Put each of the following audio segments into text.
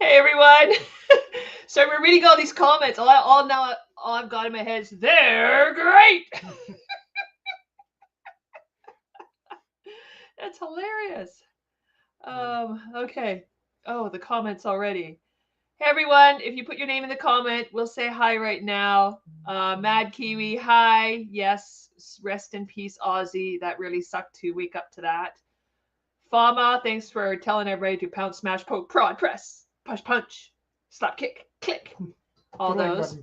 Hey everyone. So we're reading all these comments. All I've got in my head is they're great. That's hilarious. Okay. Oh, the comments already. Hey everyone, if you put your name in the comment, we'll say hi right now. Mad Kiwi, hi. Yes, rest in peace, Aussie. That really sucked to wake up to that. Fama, thanks for telling everybody to pound, smash, poke, prod, press, push, punch, slap, kick, click. All those.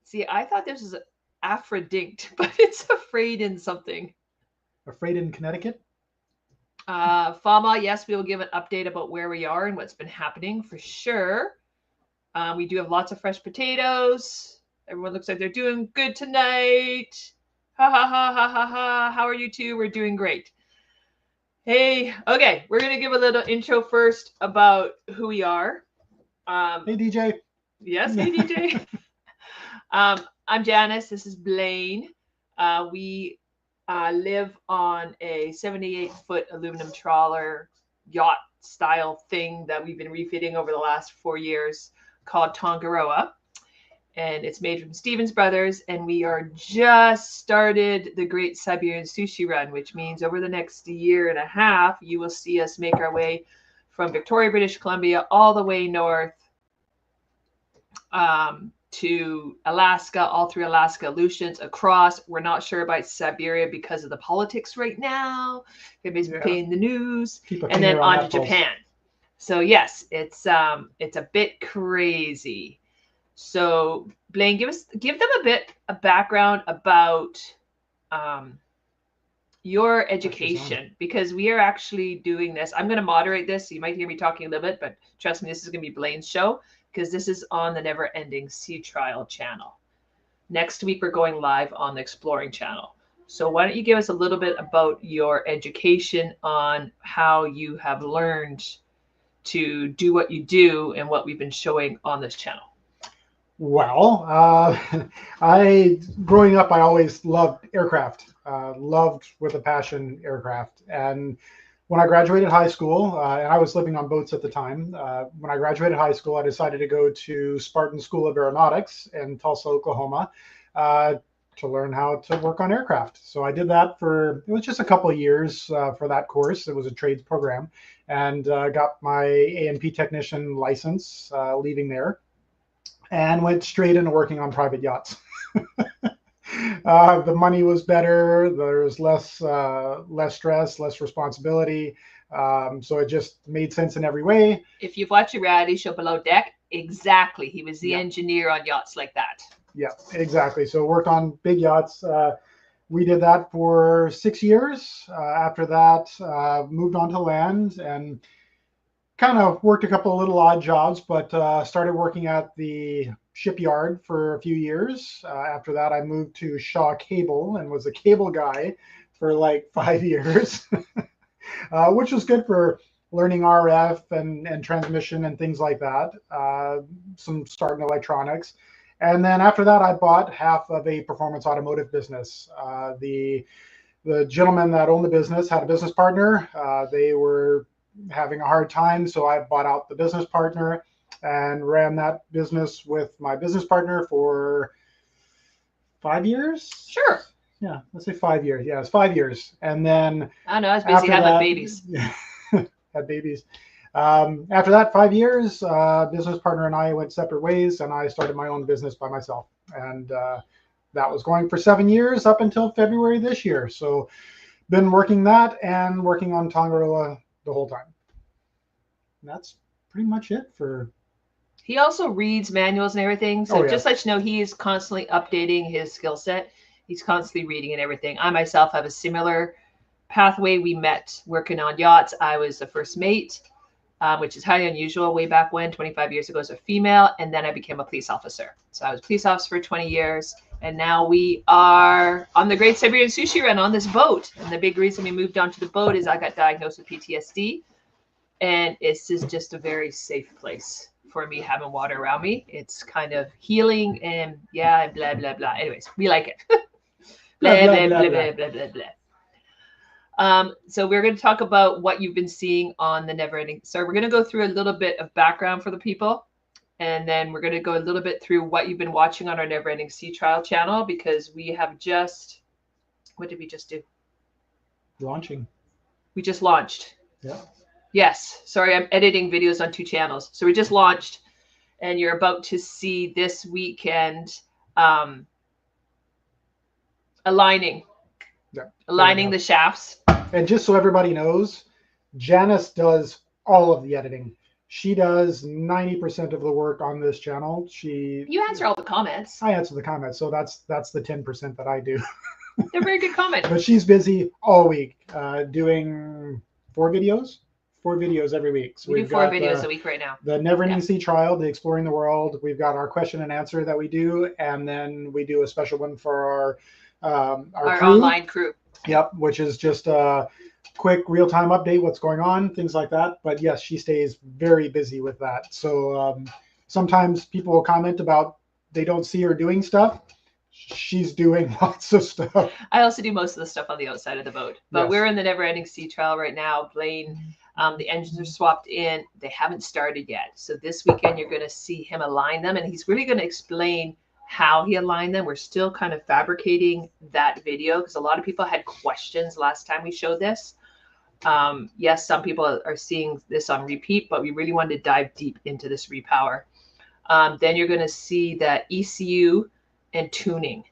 See, I thought this was Aphrodite, but it's afraid in something. Afraid in Connecticut? Fama, yes, we will give an update about where we are and what's been happening for sure. We do have lots of fresh potatoes. Everyone looks like they're doing good tonight. Ha ha ha ha ha ha. How are you two? We're doing great. Hey, okay, we're going to give a little intro first about who we are. Hey, DJ. Yes, hey, DJ. I'm Janice. This is Blaine. We live on a 78-foot aluminum trawler yacht style thing that we've been refitting over the last 4 years called Tongaroa. And it's made from Stevens Brothers. And we are just started the Great Siberian Sushi Run, which means over the next year and a half, you will see us make our way from Victoria, British Columbia, all the way north to Alaska, all through Alaska, Aleutians, across. We're not sure about Siberia because of the politics right now. Everybody's been paying the news. And then on to Japan. So yes, it's a bit crazy. So Blaine, give them a bit of background about your education, because we are actually doing this. I'm going to moderate this, so you might hear me talking a little bit, but trust me, this is going to be Blaine's show, because this is on the Never Ending Sea Trial channel. Next week, we're going live on the Exploring channel. So why don't you give us a little bit about your education on how you have learned to do what you do and what we've been showing on this channel. Well, growing up, I always loved aircraft, loved with a passion aircraft. And when I graduated high school, and I was living on boats at the time, when I graduated high school, I decided to go to Spartan School of Aeronautics in Tulsa, Oklahoma, to learn how to work on aircraft. So I did that it was just a couple of years for that course. It was a trades program, and got my A&P technician license leaving there, and went straight into working on private yachts. The money was better. There was less stress, less responsibility. So it just made sense in every way. If you've watched a reality show Below Deck, exactly. He was the engineer on yachts like that. Yeah, exactly. So worked on big yachts. We did that for 6 years. After that, moved on to land and kind of worked a couple of little odd jobs, but started working at the shipyard for a few years. After that, I moved to Shaw Cable and was a cable guy for like 5 years, which was good for learning RF and transmission and things like that, some start in electronics. And then after that, I bought half of a performance automotive business. The gentleman that owned the business had a business partner. They were having a hard time, so I bought out the business partner and ran that business with my business partner for 5 years. Sure. Yeah, let's say 5 years. Yeah, it's 5 years. And then I know, I was busy having babies. Had babies. After that 5 years, business partner and I went separate ways, and I started my own business by myself. And that was going for 7 years up until February this year. So been working that and working on Tongaroa the whole time. And that's pretty much it for. He also reads manuals and everything. So just let you know, he is constantly updating his skill set. He's constantly reading and everything. I myself have a similar pathway. We met working on yachts. I was the first mate, which is highly unusual way back when, 25 years ago, as a female. And then I became a police officer. So I was a police officer for 20 years. And now we are on the Great Siberian Sushi Run on this boat. And the big reason we moved onto the boat is I got diagnosed with PTSD. And this is just a very safe place for me having water around me. It's kind of healing and blah, blah, blah. Anyways, we like it. Blah, blah, blah, blah, blah, blah, blah. So we're going to talk about what you've been seeing on the Never Ending. So we're going to go through a little bit of background for the people. And then we're going to go a little bit through what you've been watching on our Never Ending Sea Trial channel, because we have just, what did we just do? Launching. We just launched. Yeah. Yes. Sorry, I'm editing videos on 2 channels. So we just launched, and you're about to see this weekend aligning the shafts. And just so everybody knows, Janice does all of the editing. She does 90% of the work on this channel. You answer all the comments. I answer the comments, so that's the 10% that I do. They're very good comments. But she's busy all week doing 4 videos every week. So we do 4 videos a week right now. The Never Ending Sea Trial, the Exploring the World. We've got our question and answer that we do, and then we do a special one for our crew. Online crew. Yep, which is just a quick real-time update, what's going on, things like that. But yes, she stays very busy with that. So sometimes people will comment about they don't see her doing stuff. She's doing lots of stuff. I also do most of the stuff on the outside of the boat. But Yes. We're in the Never Ending Sea Trial right now. Blaine, the engines are swapped in. They haven't started yet. So this weekend you're going to see him align them, and he's really going to explain how he aligned them. We're still kind of fabricating that video because a lot of people had questions last time we showed this. Yes, some people are seeing this on repeat, but we really wanted to dive deep into this repower. Then you're going to see that ECU and tuning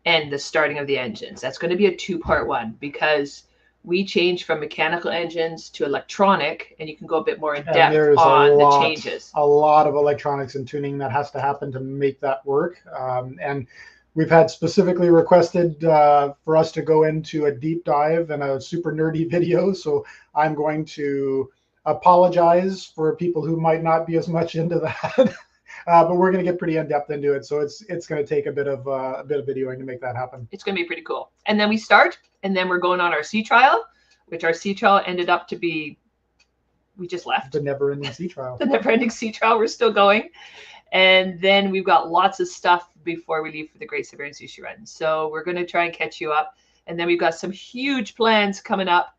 and the starting of the engines. That's going to be a 2-part one because we changed from mechanical engines to electronic, and you can go a bit more in depth on the changes. A lot of electronics and tuning that has to happen to make that work. And we've had specifically requested for us to go into a deep dive and a super nerdy video. So I'm going to apologize for people who might not be as much into that. But we're going to get pretty in depth into it, so it's going to take a bit of videoing to make that happen. It's going to be pretty cool. And then we start, and then we're going on our sea trial, which our sea trial ended up to be, we just left. The Never Ending Sea Trial. The Never Ending Sea Trial. We're still going, and then we've got lots of stuff before we leave for the Great Siberian Sushi Run. So we're going to try and catch you up, and then we've got some huge plans coming up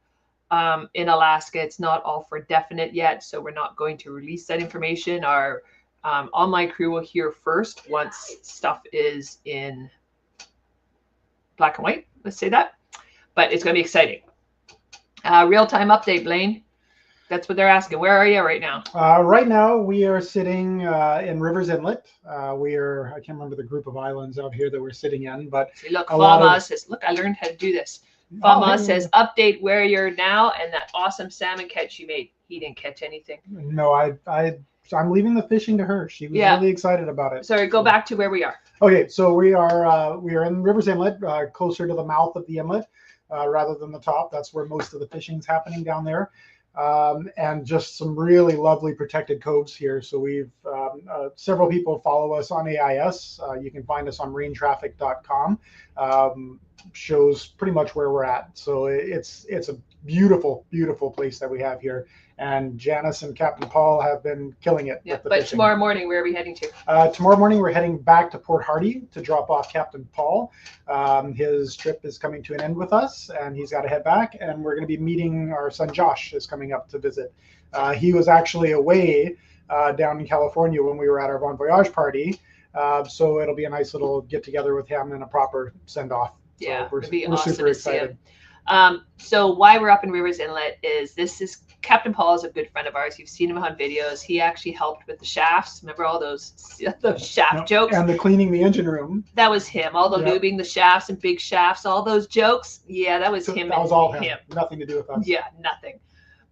in Alaska. It's not all for definite yet, so we're not going to release that information. Our online crew will hear first once stuff is in black and white. Let's say that. But it's going to be exciting. Real-time update, Blaine. That's what they're asking. Where are you right now? Right now, we are sitting in Rivers Inlet. I can't remember the group of islands out here that we're sitting in, but see, look, Fama says, look, I learned how to do this. Fama says, update where you're now and that awesome salmon catch you made. He didn't catch anything. No, I'm leaving the fishing to her. She was really excited about it. Sorry, go back to where we are. Okay, so we are in Rivers Inlet, closer to the mouth of the inlet rather than the top. That's where most of the fishing's happening down there. And just some really lovely protected coves here. So we've several people follow us on AIS. You can find us on marinetraffic.com. Shows pretty much where we're at. So it's a beautiful, beautiful place that we have here. And Janice and Captain Paul have been killing it. Yeah, but fishing. Tomorrow morning, where are we heading to? Tomorrow morning, we're heading back to Port Hardy to drop off Captain Paul. His trip is coming to an end with us, and he's got to head back. And we're going to be meeting our son Josh is coming up to visit. He was actually away down in California when we were at our Bon Voyage party. So it'll be a nice little get together with him and a proper send off. Yeah, so we're awesome super excited. So why we're up in Rivers Inlet is Captain Paul is a good friend of ours. You've seen him on videos. He actually helped with the shafts. Remember all those shaft jokes? And the cleaning the engine room. That was him. All the lubing the shafts and big shafts, all those jokes. Yeah, that was him. That was all him. Nothing to do with us. Yeah, nothing.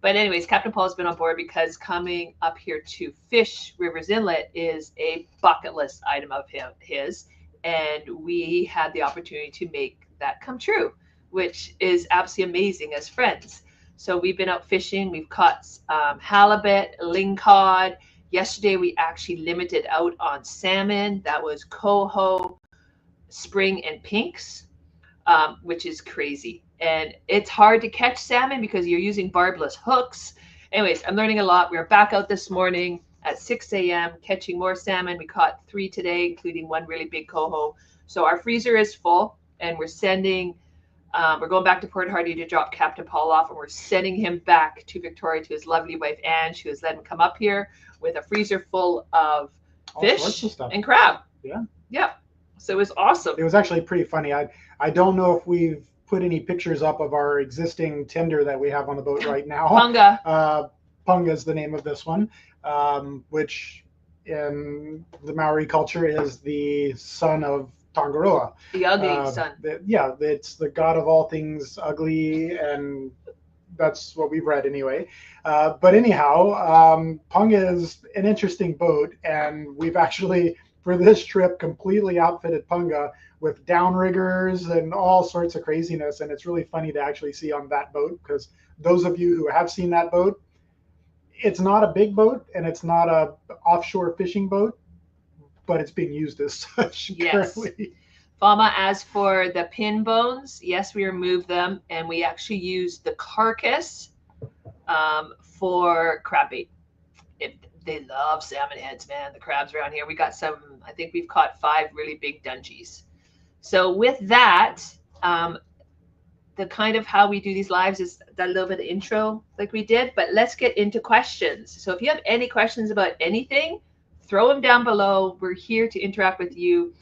But anyways, Captain Paul has been on board because coming up here to fish Rivers Inlet is a bucket list item of his. And we had the opportunity to make that come true, which is absolutely amazing as friends. So we've been out fishing. We've caught halibut, lingcod. Yesterday, we actually limited out on salmon. That was coho, spring, and pinks, which is crazy. And it's hard to catch salmon because you're using barbless hooks. Anyways, I'm learning a lot. We were back out this morning at 6 a.m. catching more salmon. We caught 3 today, including one really big coho. So our freezer is full, and we're sending We're going back to Port Hardy to drop Captain Paul off, and we're sending him back to Victoria to his lovely wife, Anne. She was letting him come up here with a freezer full of fish and crab. Yeah. Yep. So it was awesome. It was actually pretty funny. I don't know if we've put any pictures up of our existing tender that we have on the boat right now. Punga. Punga is the name of this one, which in the Maori culture is the son of Tangaroa. The ugly son. Yeah, it's the god of all things ugly, and that's what we've read anyway. But anyhow, Punga is an interesting boat, and we've actually, for this trip, completely outfitted Punga with downriggers and all sorts of craziness. And it's really funny to actually see on that boat, because those of you who have seen that boat, it's not a big boat and it's not a offshore fishing boat, but it's being used as such. Yes. Currently. Fama, as for the pin bones, yes, we removed them, and we actually used the carcass for crab bait. They love salmon heads, man. The crabs around here. We got some, I think we've caught 5 really big dungees. So with that, the kind of how we do these lives is that little bit of intro like we did, but let's get into questions. So if you have any questions about anything, throw them down below. We're here to interact with you.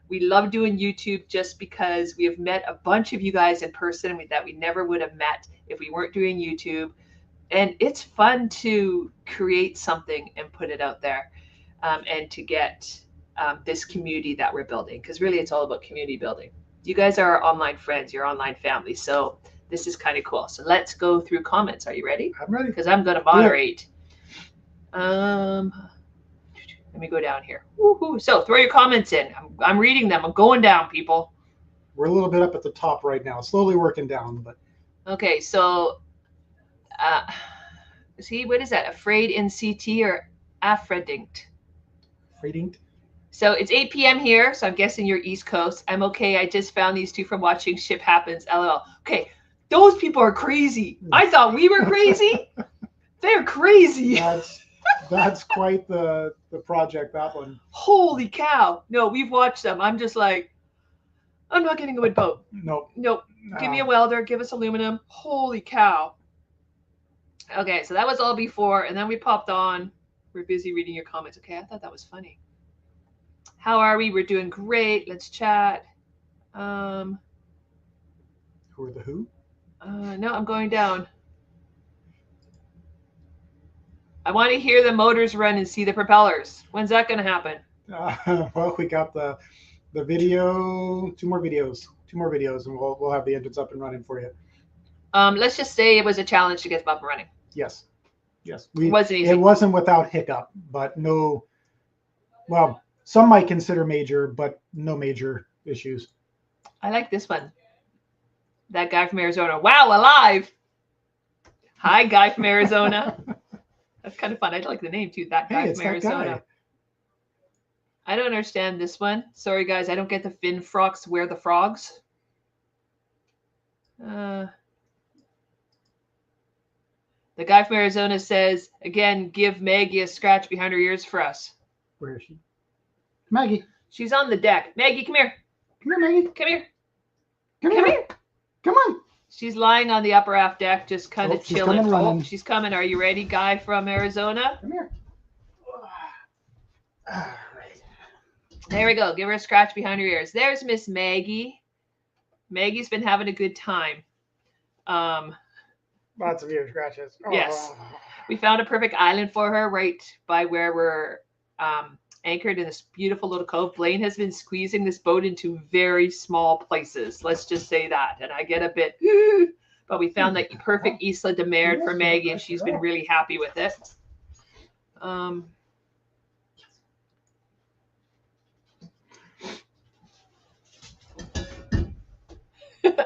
We love doing YouTube just because we have met a bunch of you guys in person that we never would have met if we weren't doing YouTube. And it's fun to create something and put it out there, and to get this community that we're building, because really it's all about community building. You guys are our online friends, your online family. So this is kind of cool. So let's go through comments. Are you ready? I'm ready. Because I'm going to moderate. Yeah. Let me go down here. Woo-hoo. So throw your comments in. I'm reading them. I'm going down, people. We're a little bit up at the top right now, slowly working down. But okay, so see, what is that? Afraid in CT or Afredinct? Afredinct. So it's 8 p.m. here, so I'm guessing you're East Coast. I'm okay. I just found these 2 from watching Ship Happens. LOL. Okay, those people are crazy. I thought we were crazy. They're crazy. That's quite the project, that one. Holy cow. No, we've watched them. I'm just like, I'm not getting a wood boat. Nope. Give me a welder. Give us aluminum. Holy cow. Okay, so that was all before, and then we popped on. We're busy reading your comments. Okay, I thought that was funny. How are we? We're doing great. Let's chat. Who are the who? No, I'm going down. I want to hear the motors run and see the propellers. When's that going to happen? Well, we got the video, 2 more videos, and we'll have the engines up and running for you. Let's just say it was a challenge to get them up and running. Yes. It wasn't easy. It wasn't without hiccup, but no. Well, some might consider major, but no major issues. I like this one. That guy from Arizona. Wow, alive. Hi, guy from Arizona. That's kind of fun. I like the name too. That guy from Arizona. I don't understand this one. Sorry, guys. I don't get the fin frocks. Where the frogs? The guy from Arizona says, again, give Maggie a scratch behind her ears for us. Where is she? Maggie. She's on the deck. Maggie, come here. Come here, Maggie. Come here. Come here. Come on. She's lying on the upper aft deck, just kind of chilling. She's coming. Are you ready, guy from Arizona? Come here. All right. There we go. Give her a scratch behind her ears. There's Miss Maggie. Maggie's been having a good time. Lots of ear scratches. Oh. Yes. We found a perfect island for her right by where we're anchored in this beautiful little cove. Blaine has been squeezing this boat into very small places. Let's just say that. And I get a bit, but we found that perfect Isla de Mer for Maggie, and she's been really happy with it.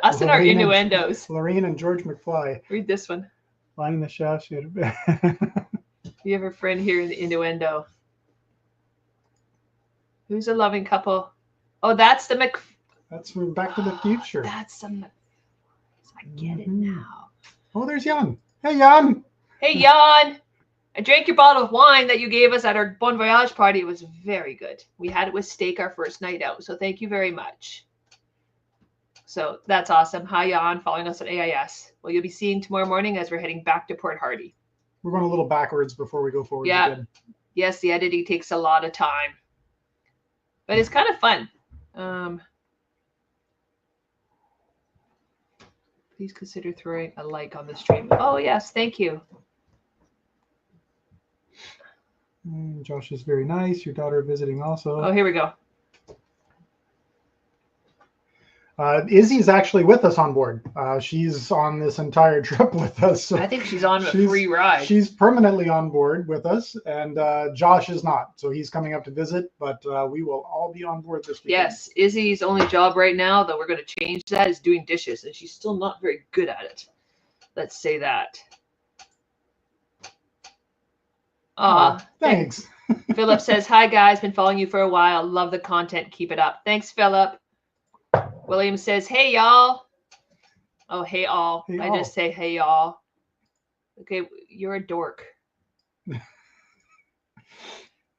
Us and our innuendos. Lorraine and George McFly. Read this one. Line in the shaft. You have a friend here in the innuendo. Who's a loving couple? Oh, that's the That's from Back to the Future. That's some. I get it now. Oh, there's Jan. Hey, Jan. Hey, Jan. I drank your bottle of wine that you gave us at our Bon Voyage party. It was very good. We had it with steak our first night out. So thank you very much. So that's awesome. Hi, Jan, following us on AIS. Well, you'll be seeing tomorrow morning as we're heading back to Port Hardy. We're going a little backwards before we go forward again. Yes, the editing takes a lot of time, but it's kind of fun. Please consider throwing a like on the stream. Oh, yes, thank you. Josh is very nice. Your daughter visiting also. Oh, here we go. Izzy's actually with us on board. She's on this entire trip with us. So I think she's on a free ride. She's permanently on board with us, and Josh is not. So he's coming up to visit, but we will all be on board this weekend. Yes, Izzy's only job right now, though we're going to change that, is doing dishes, and she's still not very good at it. Let's say that. Thanks. Philip says, hi, guys. Been following you for a while. Love the content. Keep it up. Thanks, Philip. William says, hey, y'all. Oh, hey, all. Hey, I just say, hey, y'all. Okay, you're a dork.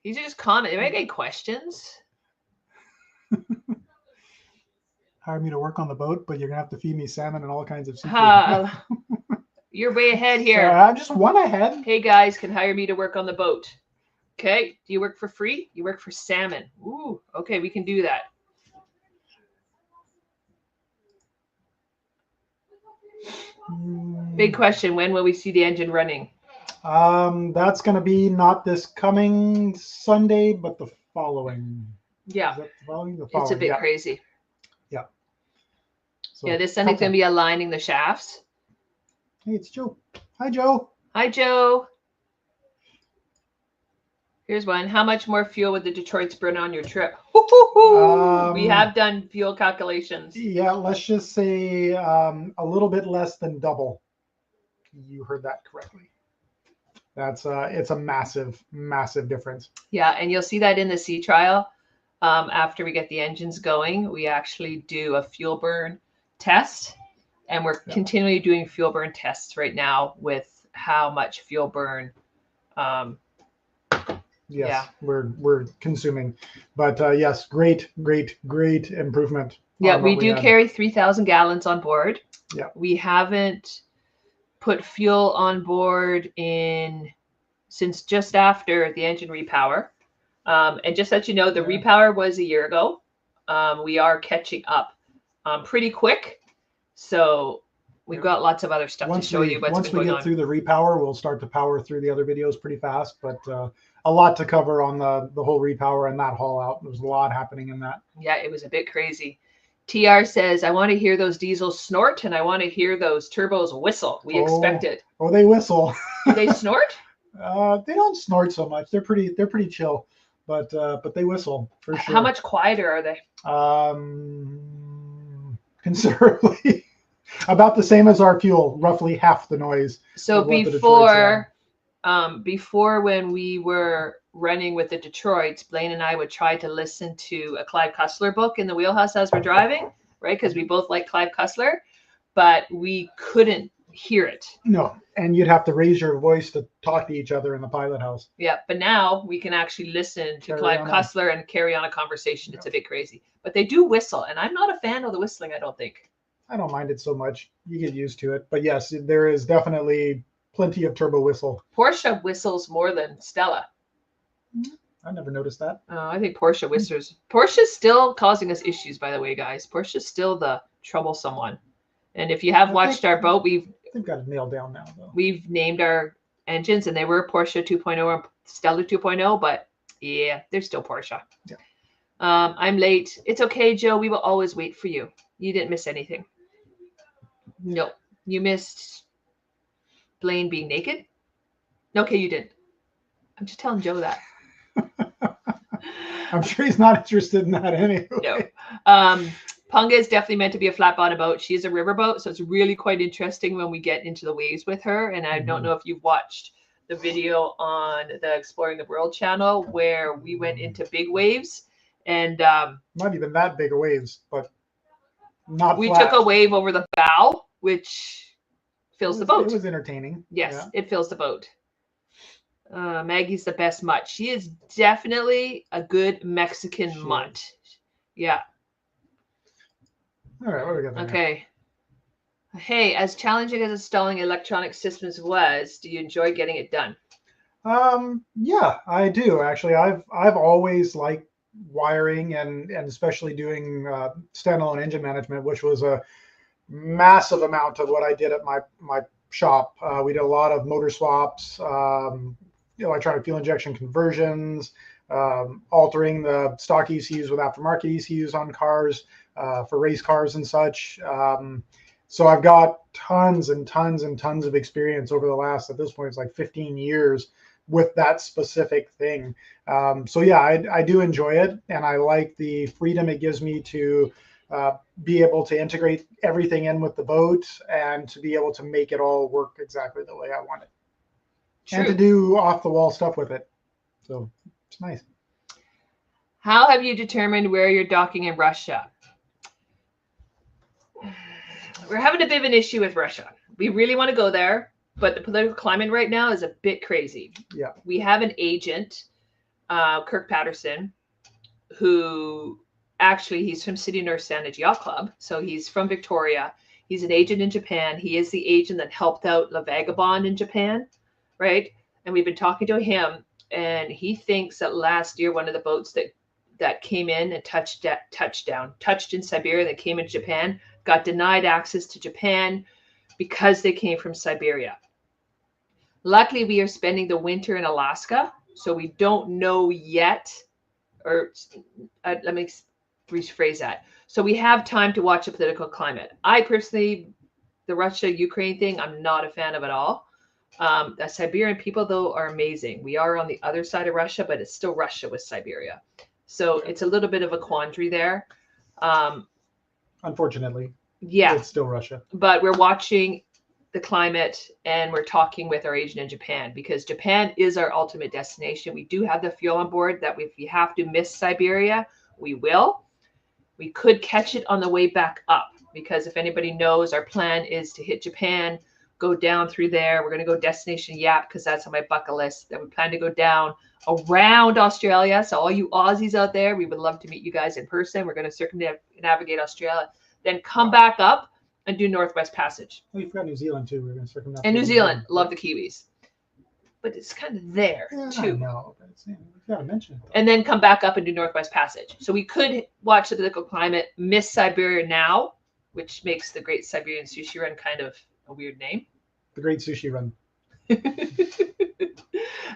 These are just comments. Am I getting questions? Hire me to work on the boat, but you're going to have to feed me salmon and all kinds of seafood. You're way ahead here. I'm just one ahead. Hey, guys, can hire me to work on the boat. Okay, do you work for free? You work for salmon. Ooh, okay, we can do that. Big question. When will we see the engine running? That's going to be not this coming Sunday, but the following. Yeah. Is that the following? The It's following. a bit crazy. Yeah. So yeah, this Sunday's going to be aligning the shafts. Hey, it's Joe. Hi, Joe. Hi, Joe. Here's one. How much more fuel would the Detroits burn on your trip? We have done fuel calculations. Yeah, let's just say a little bit less than double. You heard that correctly. That's it's a massive, massive difference. Yeah, and you'll see that in the sea trial. After we get the engines going, we actually do a fuel burn test, and we're continually doing fuel burn tests right now with how much fuel burn. Yes, we're consuming, but yes, great improvement. Yeah, we do carry 3,000 gallons on board. Yeah, we haven't put fuel on board since just after the engine repower. And just let you know, the repower was a year ago. We are catching up pretty quick, so we've got lots of other stuff to show you. Once we get through the repower, we'll start to power through the other videos pretty fast, but a lot to cover on the whole repower and that haul out. There's a lot happening in that. Yeah, it was a bit crazy. TR says, I want to hear those diesels snort and I want to hear those turbos whistle. We expect it. Oh, they whistle. Do they snort? They don't snort so much. They're pretty chill, but they whistle for sure. How much quieter are they? Considerably. About the same as our fuel, roughly half the noise. So before when we were running with the Detroits, Blaine and I would try to listen to a Clive Cussler book in the wheelhouse as we're driving, right? Because we both like Clive Cussler, but we couldn't hear it. No, and you'd have to raise your voice to talk to each other in the pilot house. Yeah, but now we can actually listen to Clive Cussler and carry on a conversation. It's a bit crazy, but they do whistle, and I'm not a fan of the whistling, I don't think. I don't mind it so much. You get used to it. But yes, there is definitely plenty of turbo whistle. Porsche whistles more than Stella. I never noticed that. I think Porsche whistles. Porsche's still causing us issues, by the way, guys. Porsche's still the troublesome one. And if you have watched our boat, they've got it nailed down now, though. We've named our engines, and they were Porsche 2.0 and Stella 2.0, but yeah, they're still Porsche. Yeah. I'm late. It's okay, Joe. We will always wait for you. You didn't miss anything. No, you missed Blaine being naked. Okay, you didn't. I'm just telling Joe that. I'm sure he's not interested in that anyway. No. Punga is definitely meant to be a flat bottom boat. She is a river boat, so it's really quite interesting when we get into the waves with her. And I don't know if you've watched the video on the Exploring the World channel where we went into big waves, and not even that big of waves, but not. We took a wave over the bow, which fills the boat. It was entertaining. Yes, it fills the boat. Maggie's the best mutt. She is definitely a good Mexican mutt. Yeah. All right, what do we got there? Okay. Hey, as challenging as installing electronic systems was, do you enjoy getting it done? Yeah, I do actually. I've always liked wiring and especially doing standalone engine management, which was a massive amount of what I did at my shop. We did a lot of motor swaps, electronic fuel injection conversions, altering the stock ECUs with aftermarket ECUs on cars for race cars and such. So I've got tons and tons and tons of experience over the last, at this point, it's like 15 years with that specific thing. So yeah, I do enjoy it, and I like the freedom it gives me to be able to integrate everything in with the boat and to be able to make it all work exactly the way I want it. True. And to do off the wall stuff with it. So it's nice. How have you determined where you're docking in Russia? We're having a bit of an issue with Russia. We really want to go there, but the political climate right now is a bit crazy. Yeah. We have an agent, Kirk Patterson, who actually he's from City North Sandwich Yacht Club. So he's from Victoria. He's an agent in Japan. He is the agent that helped out La Vagabond in Japan, right? And we've been talking to him, and he thinks that last year one of the boats that came in and touched in Siberia, that came into Japan, got denied access to Japan because they came from Siberia. Luckily, we are spending the winter in Alaska, so we don't know yet, or let me rephrase that. So we have time to watch the political climate. I personally, the Russia-Ukraine thing, I'm not a fan of at all. The Siberian people, though, are amazing. We are on the other side of Russia, but it's still Russia with Siberia. So it's a little bit of a quandary there. Unfortunately, yeah, it's still Russia. But we're watching the climate, and we're talking with our agent in Japan, because Japan is our ultimate destination. We do have the fuel on board that if we have to miss Siberia, we will. We could catch it on the way back up, because if anybody knows, our plan is to hit Japan, go down through there. We're going to go destination Yap, because that's on my bucket list. Then we plan to go down around Australia. So all you Aussies out there, we would love to meet you guys in person. We're going to circumnavigate Australia, then come back up and do Northwest Passage. Oh, you forgot New Zealand too. We're going to circumnavigate. And New Zealand, love the Kiwis. But it's kind of there too. No, you got to mention it. And then come back up and do Northwest Passage. So we could watch the political climate, miss Siberia now, which makes the Great Siberian Sushi Run kind of a weird name. The Great Sushi Run.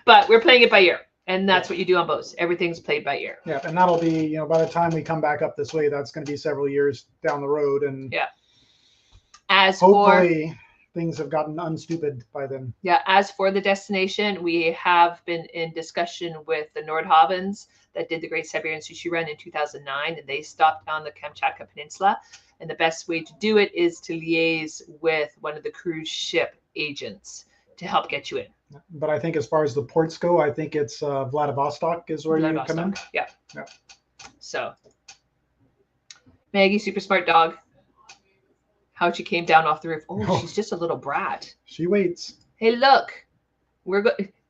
But we're playing it by ear. And that's what you do on boats. Everything's played by ear. Yeah, and that'll be, by the time we come back up this way, that's going to be several years down the road. And yeah. Hopefully things have gotten unstupid by then. Yeah, as for the destination, we have been in discussion with the Nordhavens that did the Great Siberian Sushi Run in 2009, and they stopped on the Kamchatka Peninsula. And the best way to do it is to liaise with one of the cruise ship agents to help get you in. But I think as far as the ports go, I think it's Vladivostok is where you come in. Yeah. So, Maggie, super smart dog. How she came down off the roof. Oh, she's just a little brat. She waits. Hey, look.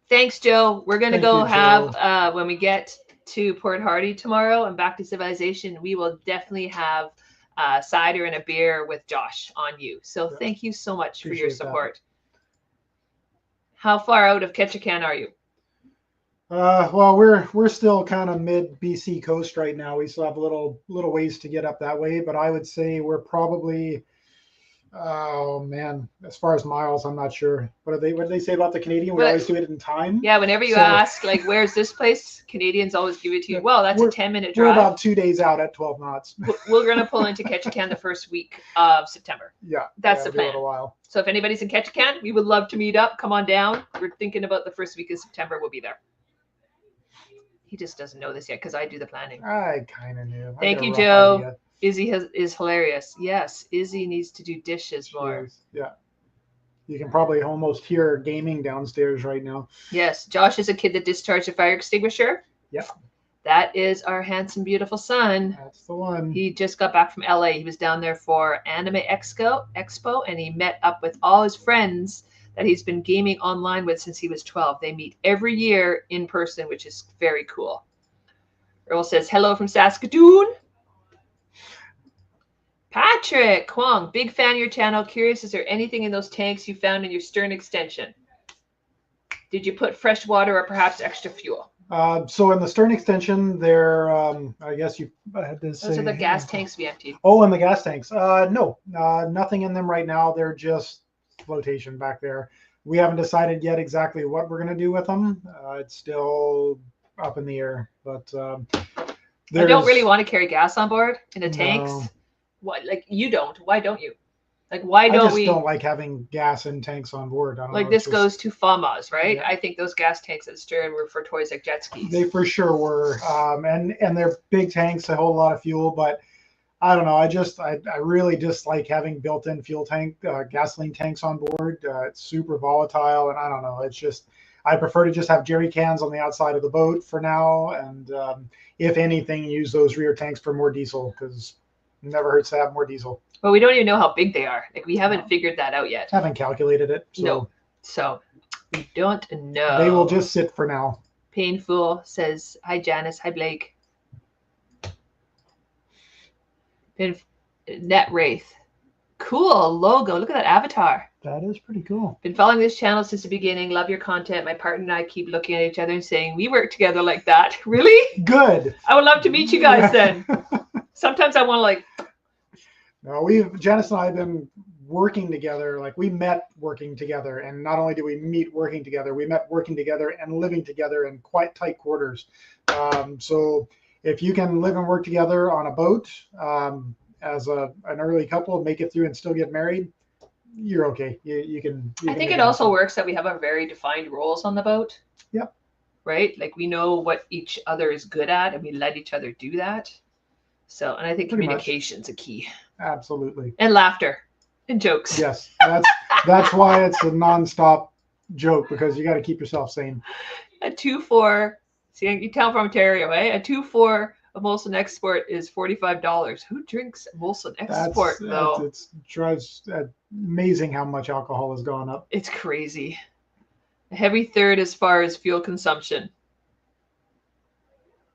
Thanks, Joe. We're going to go have, when we get to Port Hardy tomorrow and back to civilization, we will definitely have cider and a beer with Josh on you. So thank you so much for your support. How far out of Ketchikan are you? Well, we're still kind of mid BC coast right now. We still have a little ways to get up that way, but I would say we're probably, oh man, as far as miles, I'm not sure. What do they say about the Canadian? We always do it in time. Yeah, whenever you ask, like, where's this place? Canadians always give it to you. Well, that's a 10-minute drive. We're about 2 days out at 12 knots. We're going to pull into Ketchikan the first week of September. Yeah. That's the plan. A while. So if anybody's in Ketchikan, we would love to meet up. Come on down. We're thinking about the first week of September. We'll be there. He just doesn't know this yet because I do the planning. I kind of knew. Thank you, Joe. Idea. Izzy is hilarious. Yes, Izzy needs to do dishes more. Yeah. You can probably almost hear gaming downstairs right now. Yes. Josh is a kid that discharged a fire extinguisher. Yep. That is our handsome, beautiful son. That's the one. He just got back from LA. He was down there for Anime Expo, and he met up with all his friends that he's been gaming online with since he was 12. They meet every year in person, which is very cool. Earl says, hello from Saskatoon. Patrick Kwong, big fan of your channel. Curious, is there anything in those tanks you found in your stern extension? Did you put fresh water or perhaps extra fuel? So in the stern extension, there, I guess you had to say. Those are the gas tanks we emptied. Oh, and the gas tanks. No, nothing in them right now. They're just flotation back there. We haven't decided yet exactly what we're going to do with them. It's still up in the air. But I don't really want to carry gas on board in the tanks. No. What, like you don't? Why don't you? Like, why don't we? I just don't like having gas in tanks on board. I don't like know, this goes to FAMAs, right? Yeah. I think those gas tanks at Stern were for toys like jet skis. They for sure were, and they're big tanks. They hold a lot of fuel, but I don't know. I really dislike having built-in fuel tank, gasoline tanks on board. It's super volatile, and I don't know. It's just I prefer to just have jerry cans on the outside of the boat for now, and if anything, use those rear tanks for more diesel because it never hurts to have more diesel. But we don't even know how big they are. Like we haven't figured that out yet. Haven't calculated it. So no. So we don't know. They will just sit for now. Painful says, hi, Janice. Hi, Blake. Net Wraith. Cool logo. Look at that avatar. That is pretty cool. Been following this channel since the beginning. Love your content. My partner and I keep looking at each other and saying, we work together like that. Really? Good. I would love to meet you guys then. Sometimes I want to like. No, Janice and I have been working together. Like we met working together, and not only did we meet working together, we met working together and living together in quite tight quarters. So if you can live and work together on a boat as an early couple, make it through and still get married, you're okay. You can. I think it also works that we have a very defined roles on the boat. Yep. Right? Like we know what each other is good at, and we let each other do that. So, and I think communication's a key. Absolutely. And laughter and jokes. Yes, that's why it's a nonstop joke, because you got to keep yourself sane. A 2-4, see, you tell from Ontario, eh? A 2-4 of Molson Export is $45. Who drinks Molson Export though? It's amazing how much alcohol has gone up. It's crazy. A heavy third as far as fuel consumption.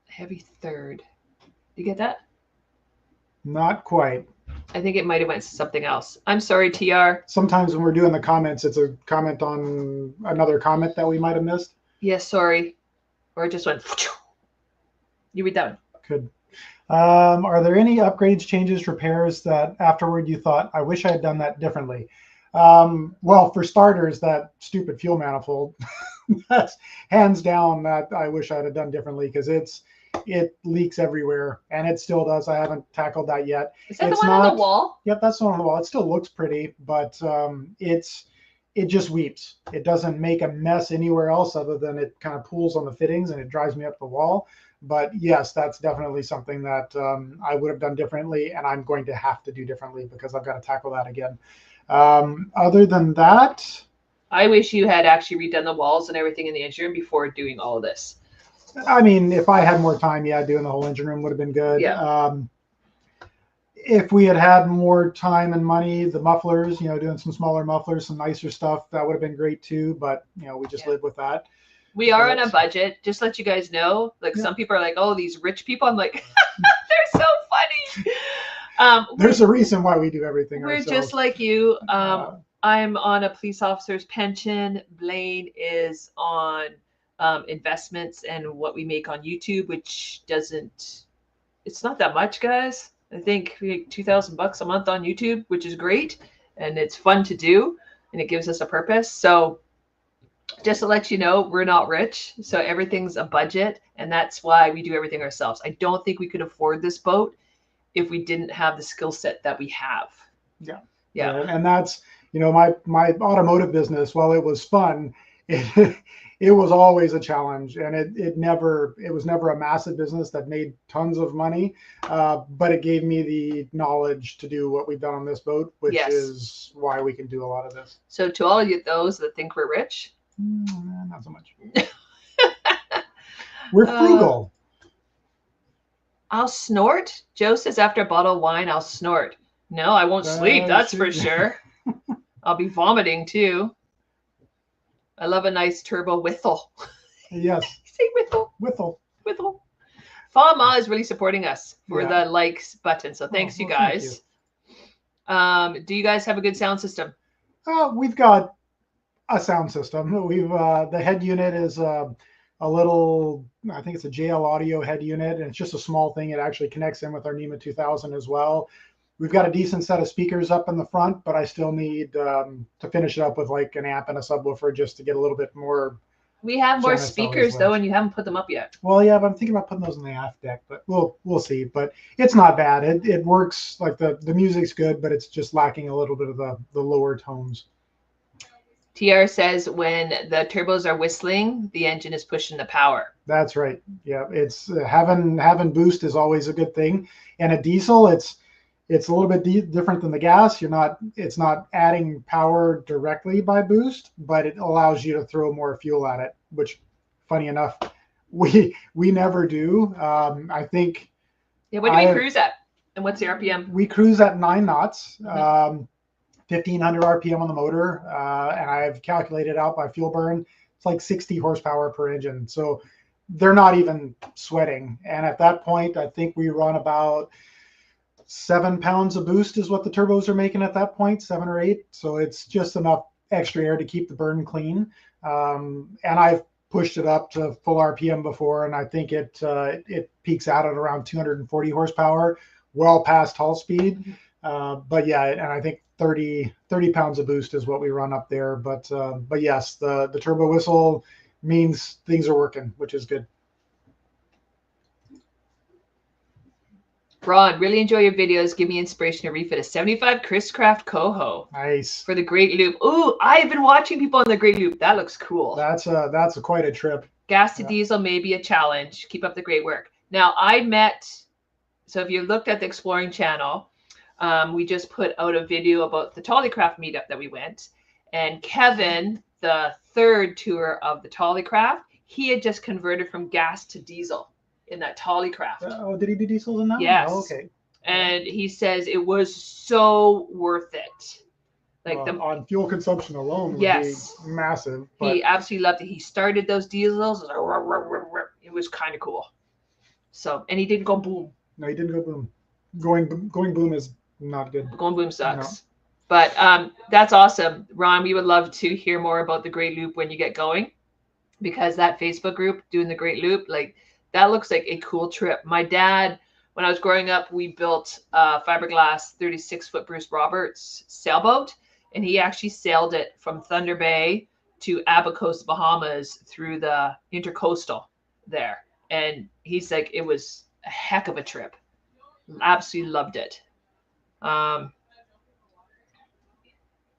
A heavy third. You get that? Not quite. I think it might have went to something else. I'm sorry, TR. Sometimes when we're doing the comments, it's a comment on another comment that we might have missed. Yes, sorry. Or it just went. You read that one. Good. Are there any upgrades, changes, repairs that afterward you thought, I wish I had done that differently? Well, for starters, that stupid fuel manifold, that's hands down that I wish I'd have done differently, because it leaks everywhere, and it still does. I haven't tackled that yet. Is that the one on the wall? Yep, that's the one on the wall. It still looks pretty, but it just weeps. It doesn't make a mess anywhere else other than it kind of pulls on the fittings and it drives me up the wall. But yes, that's definitely something that I would have done differently, and I'm going to have to do differently because I've got to tackle that again. Other than that, I wish you had actually redone the walls and everything in the engine room before doing all of this. I mean, if I had more time, yeah, doing the whole engine room would have been good. Yeah. If we had had more time and money, the mufflers, doing some smaller mufflers, some nicer stuff, that would have been great too. But, we just live with that. We are on a budget. Just to let you guys know, like some people are like, oh, these rich people. I'm like, they're so funny. There's a reason why we do everything We're ourselves. Just like you. I'm on a police officer's pension. Blaine is on investments and what we make on YouTube, which it's not that much, guys. I think we make $2,000 a month on YouTube, which is great, and it's fun to do, and it gives us a purpose. So just to let you know, we're not rich, so everything's a budget, and that's why we do everything ourselves. I don't think we could afford this boat if we didn't have the skill set that we have. Yeah. And that's my automotive business. While it was fun, it was always a challenge, and it was never a massive business that made tons of money, but it gave me the knowledge to do what we've done on this boat, which is why we can do a lot of this. So to all of you, those that think we're rich, not so much. We're frugal. I'll snort. Joe says after a bottle of wine, I'll snort. No, I won't sleep. That's for sure. I'll be vomiting too. I love a nice turbo whistle. Yes. Say whistle. Fama is really supporting us for the likes button. So thanks, you guys. Do you guys have a good sound system? We've got a sound system. We've the head unit is a little, I think it's a JL Audio head unit, and it's just a small thing. It actually connects in with our NEMA 2000 as well. We've got a decent set of speakers up in the front, but I still need to finish it up with like an amp and a subwoofer just to get a little bit more. We have more speakers though, and you haven't put them up yet. Well, yeah, but I'm thinking about putting those in the aft deck, but we'll see. But it's not bad. It works. Like the music's good, but it's just lacking a little bit of the lower tones. TR says when the turbos are whistling, the engine is pushing the power. That's right. Yeah, it's having boost is always a good thing. And a diesel, it's a little bit different than the gas. It's not adding power directly by boost, but it allows you to throw more fuel at it, which, funny enough, we never do. I think. Yeah, what do we cruise at? And what's the RPM? We cruise at 9 knots. 1,500 RPM on the motor, and I've calculated out by fuel burn. It's like 60 horsepower per engine. So they're not even sweating. And at that point, I think we run about 7 pounds of boost is what the turbos are making at that point, 7 or 8. So it's just enough extra air to keep the burn clean. And I've pushed it up to full RPM before, and I think it peaks out at around 240 horsepower, well past hull speed. But yeah, and I think 30 pounds of boost is what we run up there. But yes, the turbo whistle means things are working, which is good. Ron, really enjoy your videos. Give me inspiration to refit a 75 Chris Craft Coho. Nice. For the Great Loop. Ooh, I've been watching people on the Great Loop. That looks cool. That's quite a trip. Gas to diesel may be a challenge. Keep up the great work. Now, so if you looked at the Exploring channel, we just put out a video about the Tollycraft meetup that we went. And Kevin, the third tour of the Tollycraft, he had just converted from gas to diesel in that Tollycraft. Oh, did he do diesels in that? Yes. Oh, okay. And he says it was so worth it. Like on fuel consumption alone would be massive. But he absolutely loved it. He started those diesels. It was kind of cool. So, and he didn't go boom. No, he didn't go boom. Going boom is not good. Going boom sucks. No. But that's awesome. Ron, we would love to hear more about the Great Loop when you get going, because that Facebook group doing the Great Loop, like that looks like a cool trip. My dad, when I was growing up, we built a fiberglass 36-foot Bruce Roberts sailboat, and he actually sailed it from Thunder Bay to Abacos, Bahamas through the intercoastal there. And he's like, it was a heck of a trip. Absolutely loved it.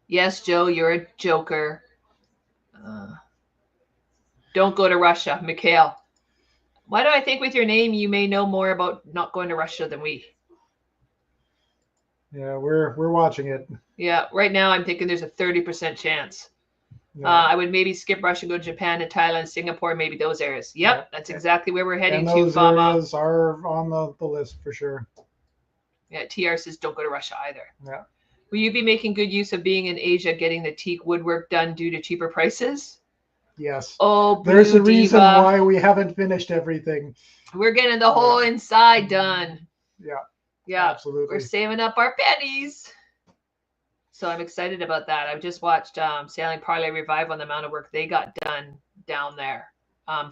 Yes, Joe, you're a joker. Don't go to Russia, Mikhail. Why do I think with your name you may know more about not going to Russia than we? Yeah, we're watching it. Yeah, right now I'm thinking there's a 30% chance. Yeah. I would maybe skip Russia, go to Japan and Thailand, Singapore, maybe those areas. Yep, that's exactly where we're heading to. Those areas are on the list for sure. Yeah, TR says don't go to Russia either. Yeah. Will you be making good use of being in Asia, getting the teak woodwork done due to cheaper prices? Yes. Oh, there's a reason why we haven't finished everything. We're getting the whole inside done. Yeah. Yeah. Absolutely. We're saving up our pennies. So I'm excited about that. I've just watched Sailing Parlay Revive on the amount of work they got done down there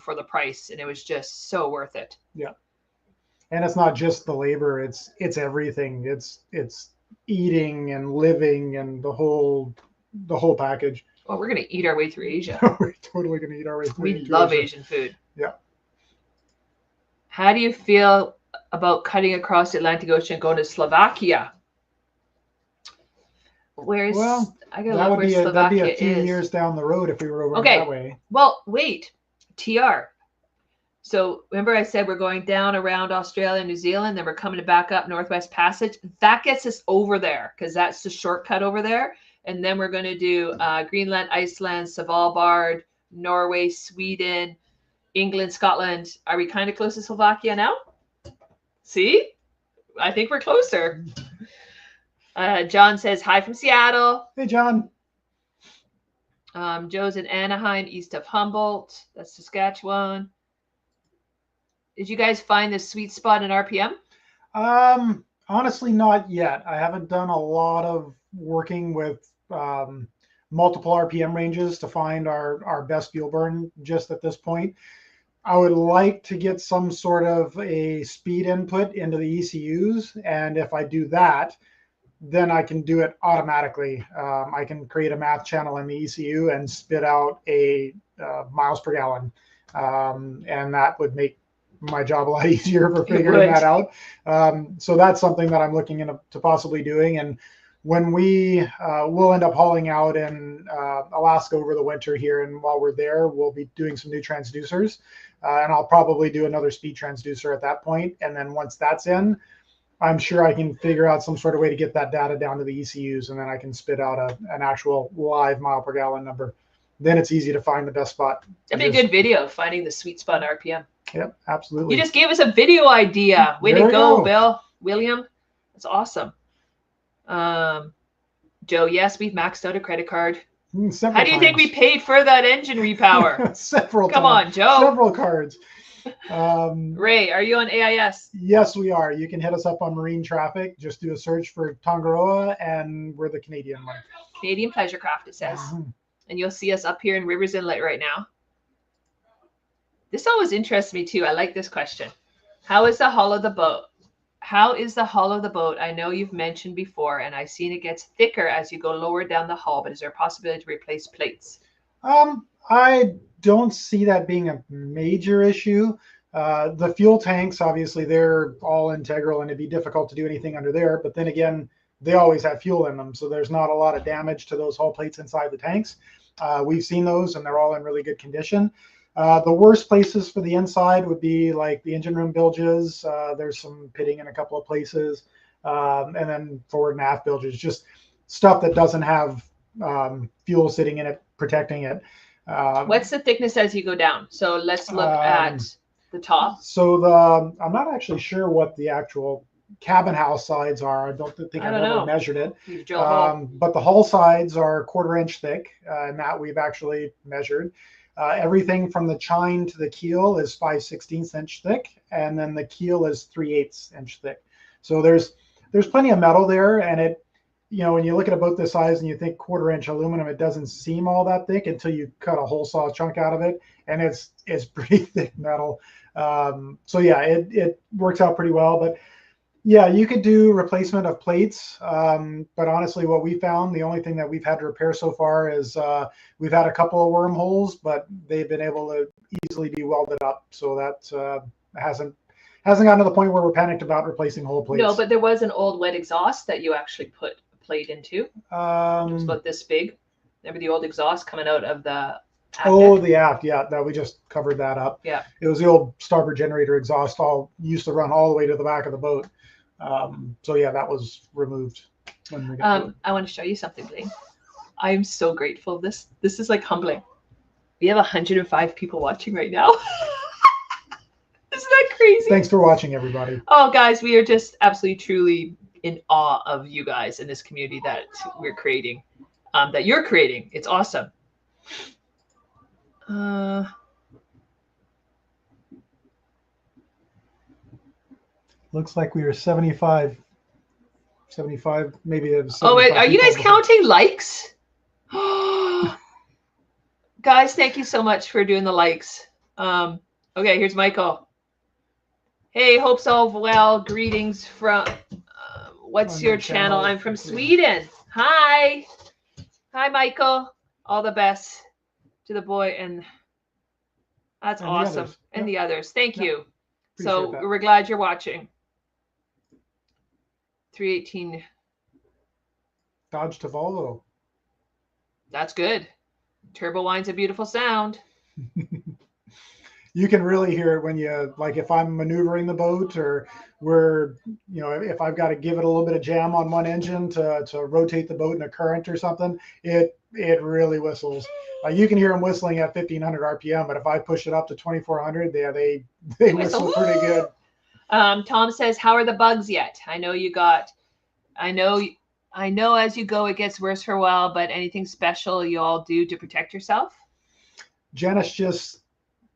for the price, and it was just so worth it. Yeah. And it's not just the labor, it's everything. It's eating and living and the whole package. Well, we're going to eat our way through Asia. We're totally going to eat our way through Asia. We love Asian food. Yeah. How do you feel about cutting across the Atlantic Ocean and going to Slovakia? I gotta look where Slovakia that'd be a few years down the road if we were over that way. Well, wait, TR. So remember I said we're going down around Australia and New Zealand, then we're coming back up Northwest Passage. That gets us over there because that's the shortcut over there. And then we're going to do Greenland, Iceland, Svalbard, Norway, Sweden, England, Scotland. Are we kind of close to Slovakia now? See? I think we're closer. John says, hi from Seattle. Hey, John. Joe's in Anaheim, east of Humboldt. That's Saskatchewan. Did you guys find the sweet spot in RPM? Honestly, not yet. I haven't done a lot of working with multiple RPM ranges to find our best fuel burn just at this point. I would like to get some sort of a speed input into the ECUs. And if I do that, then I can do it automatically. I can create a math channel in the ECU and spit out a miles per gallon. And that would make my job a lot easier for figuring that out. So that's something that I'm looking into possibly doing. And when we'll end up hauling out in Alaska over the winter here, and while we're there, we'll be doing some new transducers. And I'll probably do another speed transducer at that point. And then once that's in, I'm sure I can figure out some sort of way to get that data down to the ECUs, and then I can spit out an actual live mile per gallon number. Then it's easy to find the best spot. That'd be a good video, finding the sweet spot RPM. Yep, absolutely. You just gave us a video idea. Way to go, William. That's awesome. Joe, yes, we've maxed out a credit card. How do you think we paid for that engine repower? Several times. Come on, Joe. Several cards. Ray, are you on AIS? Yes, we are. You can hit us up on Marine Traffic. Just do a search for Tongaroa, and we're the Canadian one. Canadian Pleasure Craft, it says. And you'll see us up here in Rivers Inlet right now. This always interests me too. I like this question. How is the hull of the boat? How is the hull of the boat? I know you've mentioned before, and I've seen it gets thicker as you go lower down the hull, but is there a possibility to replace plates? I don't see that being a major issue. The fuel tanks, obviously, they're all integral, and it'd be difficult to do anything under there. But then again, they always have fuel in them, so there's not a lot of damage to those hull plates inside the tanks. We've seen those, and they're all in really good condition. The worst places for the inside would be like the engine room bilges. There's some pitting in a couple of places, and then forward and aft bilges, just stuff that doesn't have fuel sitting in it, protecting it. What's the thickness as you go down? So let's look at the top. So I'm not actually sure what the actual cabin house sides are. I don't think I've ever measured it. But the hull sides are 1/4 inch thick, and that we've actually measured. Everything from the chine to the keel is 5/16 inch thick, and then the keel is 3/8 inch thick. So there's plenty of metal there, and it, when you look at a boat this size and you think 1/4 inch aluminum, it doesn't seem all that thick until you cut a whole saw chunk out of it, and it's pretty thick metal. So yeah, it works out pretty well. But yeah, you could do replacement of plates, but honestly, what we found, the only thing that we've had to repair so far is we've had a couple of wormholes, but they've been able to easily be welded up. So that hasn't gotten to the point where we're panicked about replacing whole plates. No, but there was an old wet exhaust that you actually put a plate into. It was about this big. Remember the old exhaust coming out of the aft? The aft, yeah. That we just covered that up. Yeah. It was the old starboard generator exhaust, used to run all the way to the back of the boat. So yeah, that was removed when we got I want to show you something, Blaine. I am so grateful. This is like humbling. We have 105 people watching right now. Isn't that crazy? Thanks for watching, everybody. Oh, guys, we are just absolutely, truly in awe of you guys in this community that we're creating, that you're creating. It's awesome. Looks like we were 75, maybe it was 75. Oh, wait, are you guys counting likes? Guys, thank you so much for doing the likes. Okay, here's Michael. Hey, hope's all well. Greetings from, what's your channel? I'm from Sweden. Hi. Hi, Michael. All the best to the boy. And that's awesome. And the others. Thank you. So we're glad you're watching. 318. Dodge to Volvo. That's good. Turbo wine's a beautiful sound. You can really hear it when you, like, if I'm maneuvering the boat, or if I've got to give it a little bit of jam on one engine to rotate the boat in a current or something, it really whistles. You can hear them whistling at 1500 RPM, but if I push it up to 2400, they whistle pretty good. Tom says, how are the bugs yet? I know as you go, it gets worse for a while, but anything special you all do to protect yourself? Janice just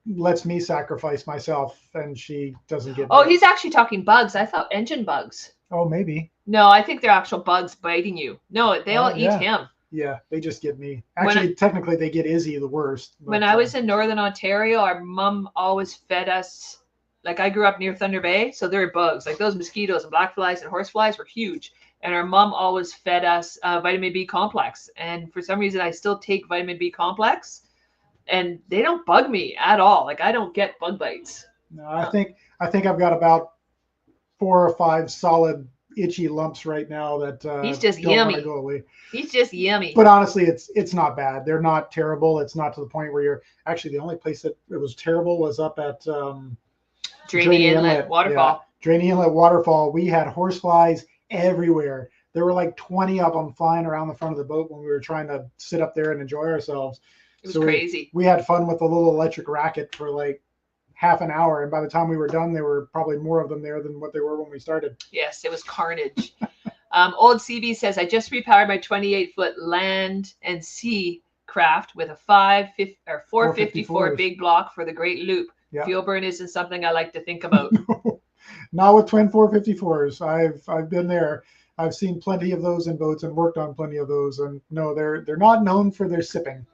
lets me sacrifice myself, and she doesn't get he's actually talking bugs. I thought engine bugs. Oh, maybe. No, I think they're actual bugs biting you. No, they all eat him. Yeah, they just get me. Actually, technically, they get Izzy the worst. But, when I was in Northern Ontario, our mom always fed us. Like, I grew up near Thunder Bay, so there were bugs. Like, those mosquitoes and black flies and horse flies were huge. And our mom always fed us vitamin B complex. And for some reason, I still take vitamin B complex, and they don't bug me at all. Like, I don't get bug bites. No, I think I've got about 4 or 5 solid itchy lumps right now that he's just don't yummy. want to go away. He's just yummy. But honestly, it's not bad. They're not terrible. It's not to the point where you're actually, the only place that it was terrible was up at Drainy Inlet Waterfall. Yeah, Drainy Inlet Waterfall. We had horse flies everywhere. There were like 20 of them flying around the front of the boat when we were trying to sit up there and enjoy ourselves. It was crazy. We had fun with the little electric racket for like half an hour, and by the time we were done, there were probably more of them there than what they were when we started. Yes, it was carnage. Old CB says, I just repowered my 28-foot land and sea craft with a 454 big block for the Great Loop. Yep. Fuel burn isn't something I like to think about. Not with twin 454s. I've been there. I've seen plenty of those in boats and worked on plenty of those, and no, they're not known for their sipping.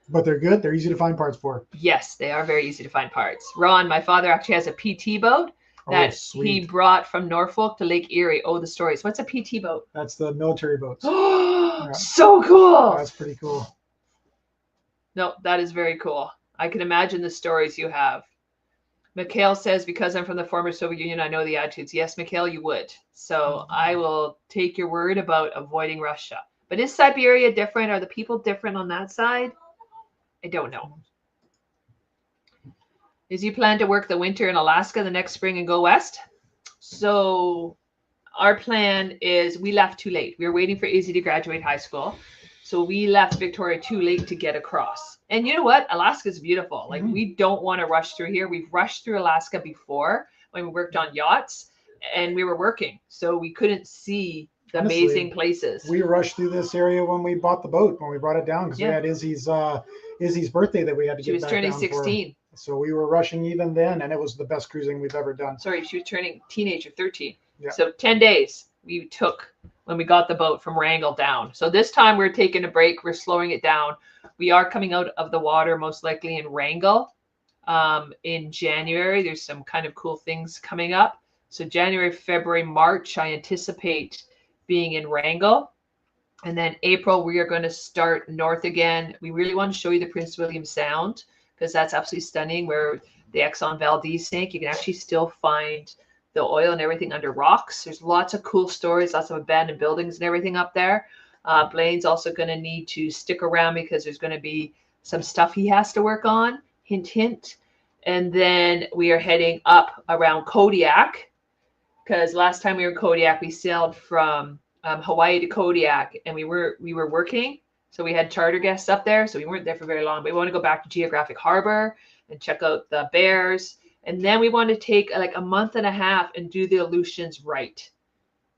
But they're good. They're easy to find parts for. Yes, they are very easy to find parts. Ron, my father actually has a PT boat that he brought from Norfolk to Lake Erie. Oh, the stories. What's a PT boat? That's the military boats. Yeah. So cool. That's pretty cool. No, that is very cool. I can imagine the stories you have. Mikhail says, because I'm from the former Soviet Union, I know the attitudes. Yes, Mikhail, you would. So I will take your word about avoiding Russia. But is Siberia different? Are the people different on that side? I don't know. Is you plan to work the winter in Alaska the next spring and go west? So our plan is we left too late. We were waiting for Izzy to graduate high school. So we left Victoria too late to get across. And you know what? Alaska is beautiful. Like, we don't want to rush through here. We've rushed through Alaska before when we worked on yachts and we were working. So we couldn't see the amazing places. We rushed through this area when we bought the boat, when we brought it down, because we had Izzy's birthday that we had to get back down. She was turning 16. So we were rushing even then, and it was the best cruising we've ever done. Sorry, she was turning teenager, 13. Yeah. So 10 days we took when we got the boat from Wrangell down. So this time we're taking a break. We're slowing it down. We are coming out of the water most likely in Wrangell in January. There's some kind of cool things coming up. So January, February, March, I anticipate being in Wrangell. And then April, we are going to start north again. We really want to show you the Prince William Sound, because that's absolutely stunning, where the Exxon Valdez sank. You can actually still find the oil and everything under rocks. There's lots of cool stories, lots of abandoned buildings and everything up there. Blaine's also going to need to stick around because there's going to be some stuff he has to work on. Hint, hint. And then we are heading up around Kodiak, because last time we were in Kodiak, we sailed from Hawaii to Kodiak, and we were working. So we had charter guests up there. So we weren't there for very long, but we want to go back to Geographic Harbor and check out the bears. And then we want to take like a month and a half and do the Aleutians right?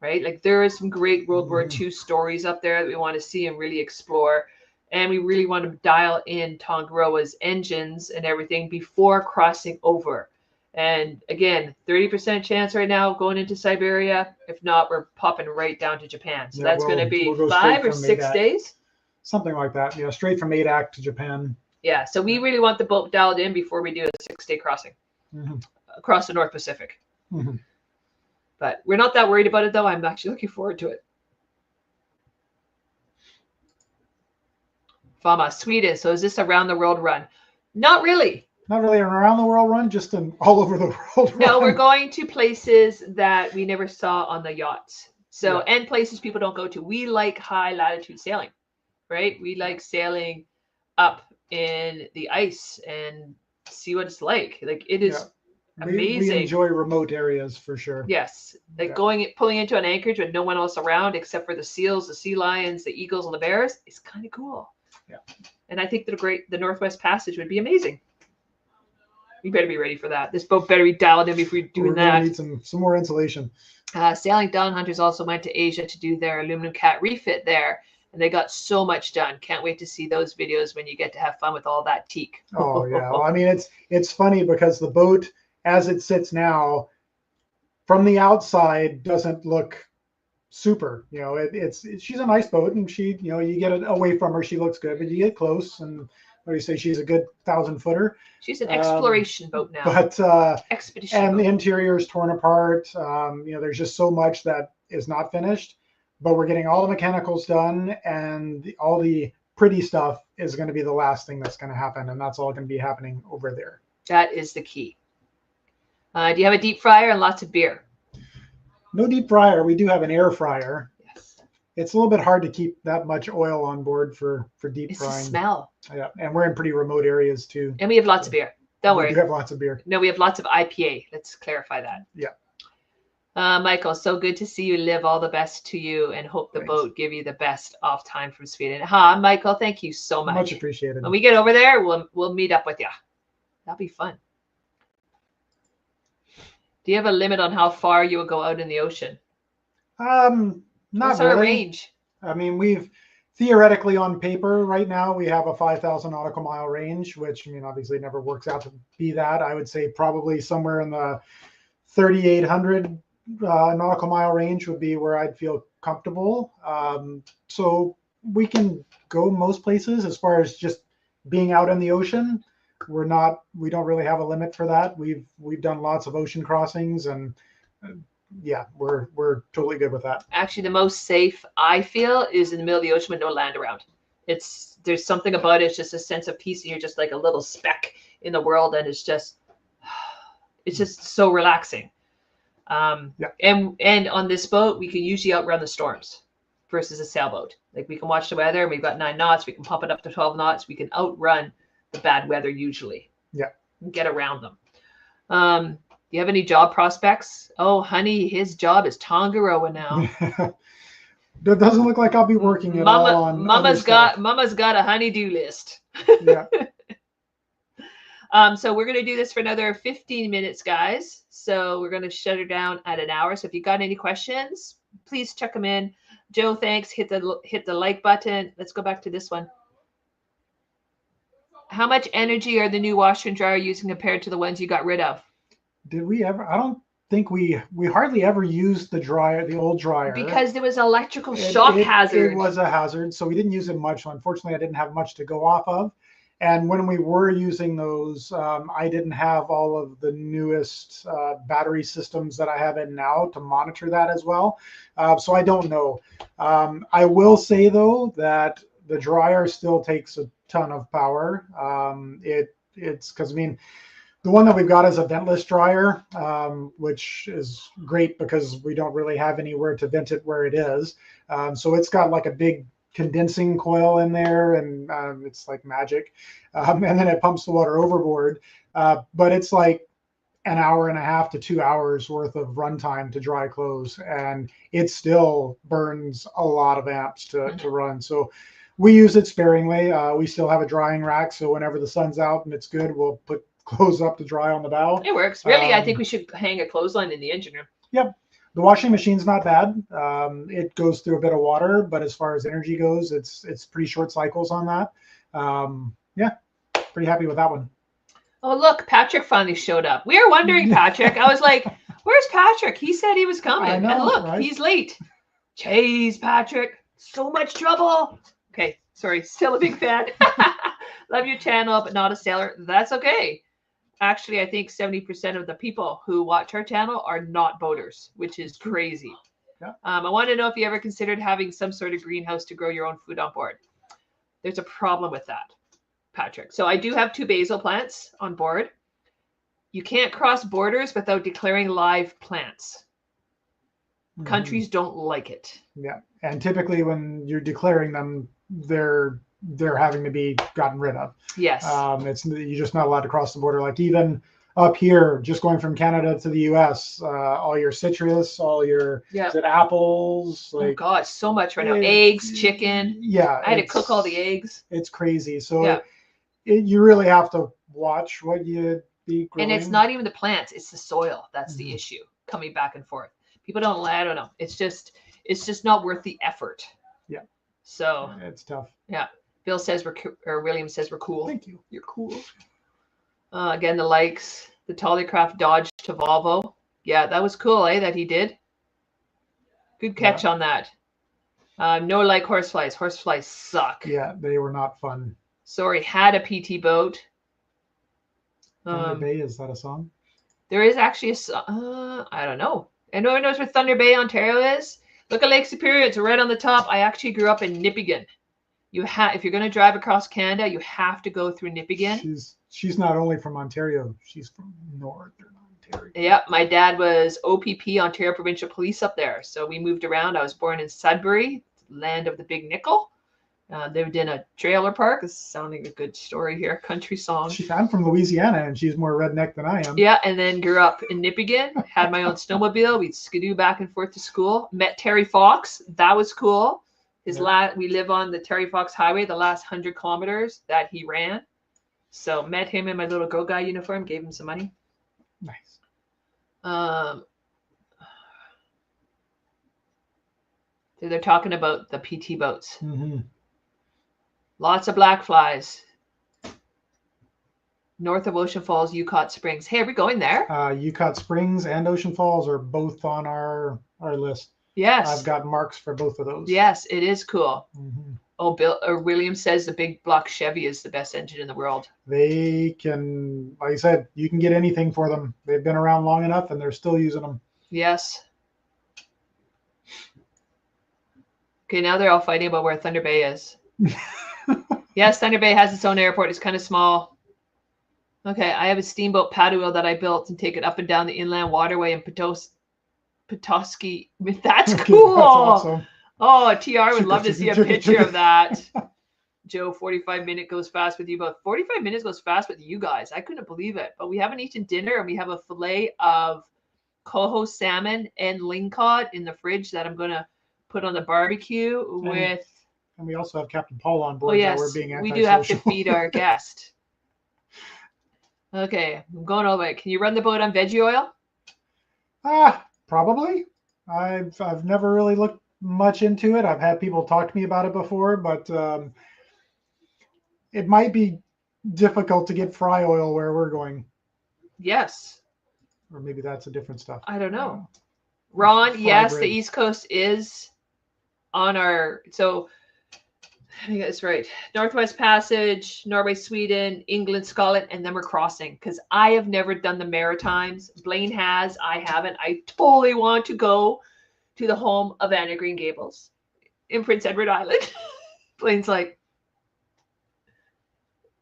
Like, there is some great World War II stories up there that we want to see and really explore. And we really want to dial in Tongaroa's engines and everything before crossing over. And again, 30% chance right now going into Siberia. If not, we're popping right down to Japan. So that's going to be 5 or 6 days. Something like that. Yeah, straight from Adak to Japan. Yeah, so we really want the boat dialed in before we do a 6-day crossing across the North Pacific. But we're not that worried about it, though. I'm actually looking forward to it. Fama, Sweden. So is this a round the world run? Not really. Not really an around the world run, just an all over the world run. No, we're going to places that we never saw on the yachts. So, and places people don't go to. We like high latitude sailing, right? We like sailing up in the ice and see what it's like. Like, it is amazing. We enjoy remote areas for sure. Yes. Like pulling into an anchorage with no one else around except for the seals, the sea lions, the eagles, and the bears is kind of cool. Yeah. And I think the Northwest Passage would be amazing. You better be ready for that. This boat better be dialed in before you're doing that. We need some more insulation. Sailing Dawn Hunters also went to Asia to do their aluminum cat refit there, and they got so much done. Can't wait to see those videos when you get to have fun with all that teak. Oh yeah, well, I mean it's funny because the boat as it sits now, from the outside doesn't look super. You know, she's a nice boat, and she, you know, you get it away from her, she looks good, but you get close, and what do you say? She's a good 1,000-footer. She's an exploration boat now. But expedition. And boat. the interior is torn apart. You know, there's just so much that is not finished. But we're getting all the mechanicals done, and all the pretty stuff is going to be the last thing that's going to happen, and that's all going to be happening over there. That is the key. Do you have a deep fryer and lots of beer? No deep fryer. We do have an air fryer. Yes. It's a little bit hard to keep that much oil on board for deep frying. It's the smell. Yeah, and we're in pretty remote areas too. And we have lots of beer. Don't worry. We do have lots of beer. No, we have lots of IPA. Let's clarify that. Yeah. Michael, so good to see you. Live all the best to you, and hope the Thanks. boat give you the best off time from Sweden. Michael, thank you so much. Much appreciated. When we get over there, we'll meet up with you. That'll be fun. Do you have a limit on how far you will go out in the ocean? Not What's really. our range? I mean, we've theoretically on paper right now we have a 5,000 nautical mile range, which, I mean, obviously never works out to be that. I would say probably somewhere in the 3,800 nautical mile range would be where I'd feel comfortable. So we can go most places as far as just being out in the ocean. We don't really have a limit for that. We've done lots of ocean crossings, and yeah, we're totally good with that. Actually, the most safe I feel is in the middle of the ocean with no land around. There's something about it. It's just a sense of peace, and you're just like a little speck in the world, and it's just so relaxing. Yeah. And on this boat, we can usually outrun the storms versus a sailboat. Like, we can watch the weather, and we've got 9 knots. We can pump it up to 12 knots. We can outrun the bad weather usually. Yeah. And get around them. Do you have any job prospects? Oh, honey, his job is Tongaroa now. It doesn't look like I'll be working at all on Mama's got a honey-do list. Yeah. So we're going to do this for another 15 minutes, guys. So we're going to shut her down at an hour. So if you got any questions, please check them in. Joe, thanks. Hit the like button. Let's go back to this one. How much energy are the new washer and dryer using compared to the ones you got rid of? Did we ever? I don't think we hardly ever used the old dryer. Because there was electrical shock hazard. It was a hazard, so we didn't use it much. So unfortunately, I didn't have much to go off of. And when we were using those, I didn't have all of the newest battery systems that I have in now to monitor that as well. So I don't know. I will say, though, that the dryer still takes a ton of power. It's because, I mean, the one that we've got is a ventless dryer, which is great because we don't really have anywhere to vent it where it is. So it's got like a big condensing coil in there, and it's like magic. And then it pumps the water overboard. But it's like an hour and a half to 2 hours worth of runtime to dry clothes. And it still burns a lot of amps to run. So we use it sparingly. We still have a drying rack. So whenever the sun's out and it's good, we'll put clothes up to dry on the bow. It works. Really, I think we should hang a clothesline in the engine room. Yep. The washing machine's not bad. It goes through a bit of water, but as far as energy goes, it's pretty short cycles on that. Yeah, pretty happy with that one. Oh, look, Patrick finally showed up. We were wondering, Patrick. I was like, where's Patrick? He said he was coming. I know, and look, right? He's late. Jeez, Patrick. So much trouble. Okay, sorry. Still a big fan. Love your channel, but not a sailor. That's okay. Actually, I think 70% of the people who watch our channel are not boaters, which is crazy. Yeah. I want to know if you ever considered having some sort of greenhouse to grow your own food on board. There's a problem with that, Patrick. So I do have 2 basil plants on board. You can't cross borders without declaring live plants. Mm-hmm. Countries don't like it. Yeah, and typically when you're declaring them, they're having to be gotten rid of. Yes. You're just not allowed to cross the border. Like even up here, just going from Canada to the U.S., all your citrus, all your is it apples. Like, oh God, so much right now. Eggs, chicken. Yeah. I had to cook all the eggs. It's crazy. So you really have to watch what you be growing. And it's not even the plants; it's the soil. That's the issue. Coming back and forth. People don't. I don't know. It's just not worth the effort. Yeah. So it's tough. Yeah. Bill says William says we're cool. Thank you. You're cool. Again, the likes, the Tollycraft Dodge to Volvo. Yeah, that was cool, eh? That he did. Good catch on that. No like horseflies. Horseflies suck. Yeah, they were not fun. Sorry, had a PT boat. Thunder Bay, is that a song? There is actually a I don't know. Anyone knows where Thunder Bay, Ontario is? Look at Lake Superior. It's right on the top. I actually grew up in Nipigon. If you're going to drive across Canada, you have to go through Nipigon. She's not only from Ontario, she's from Northern Ontario. Yeah, my dad was OPP, Ontario Provincial Police, up there. So we moved around. I was born in Sudbury, land of the Big Nickel. Lived in a trailer park. This is sounding a good story here. Country song. I'm from Louisiana, and she's more redneck than I am. Yeah, and then grew up in Nipigon. Had my own snowmobile. We'd skidoo back and forth to school. Met Terry Fox. That was cool. We live on the Terry Fox Highway, the last 100 kilometers that he ran. So met him in my little Go Guy uniform. Gave him some money. Nice. So they're talking about the PT boats. Mm-hmm. Lots of black flies. North of Ocean Falls, Yukot Springs. Hey, are we going there? Yukot Springs and Ocean Falls are both on our list. Yes. I've got marks for both of those. Yes, it is cool. Mm-hmm. Oh, William says the big block Chevy is the best engine in the world. They can, like I said, you can get anything for them. They've been around long enough, and they're still using them. Yes. Okay, now they're all fighting about where Thunder Bay is. Yes, Thunder Bay has its own airport. It's kind of small. Okay, I have a steamboat paddle wheel that I built and take it up and down the inland waterway in Petoskey. That's cool. That's awesome. Oh, TR would love to see a picture of that. Joe, 45 minutes goes fast with you, but 45 minutes goes fast with you guys. I couldn't believe it. But we haven't eaten dinner, and we have a fillet of coho salmon and lingcod in the fridge that I'm going to put on the barbecue with. And we also have Captain Paul on board. Oh, yes. That we're being we do have to feed our guest. Okay, I'm going over it. Can you run the boat on veggie oil? Probably. I've never really looked much into it. I've had people talk to me about it before, but it might be difficult to get fry oil where we're going. Yes. Or maybe that's a different stuff. I don't know. Ron, yes, bread. The East Coast is on our, so I think that's right. Northwest Passage, Norway, Sweden, England, Scotland, and then we're crossing. Because I have never done the Maritimes. Blaine has. I haven't. I totally want to go to the home of Anna Green Gables in Prince Edward Island. Blaine's like.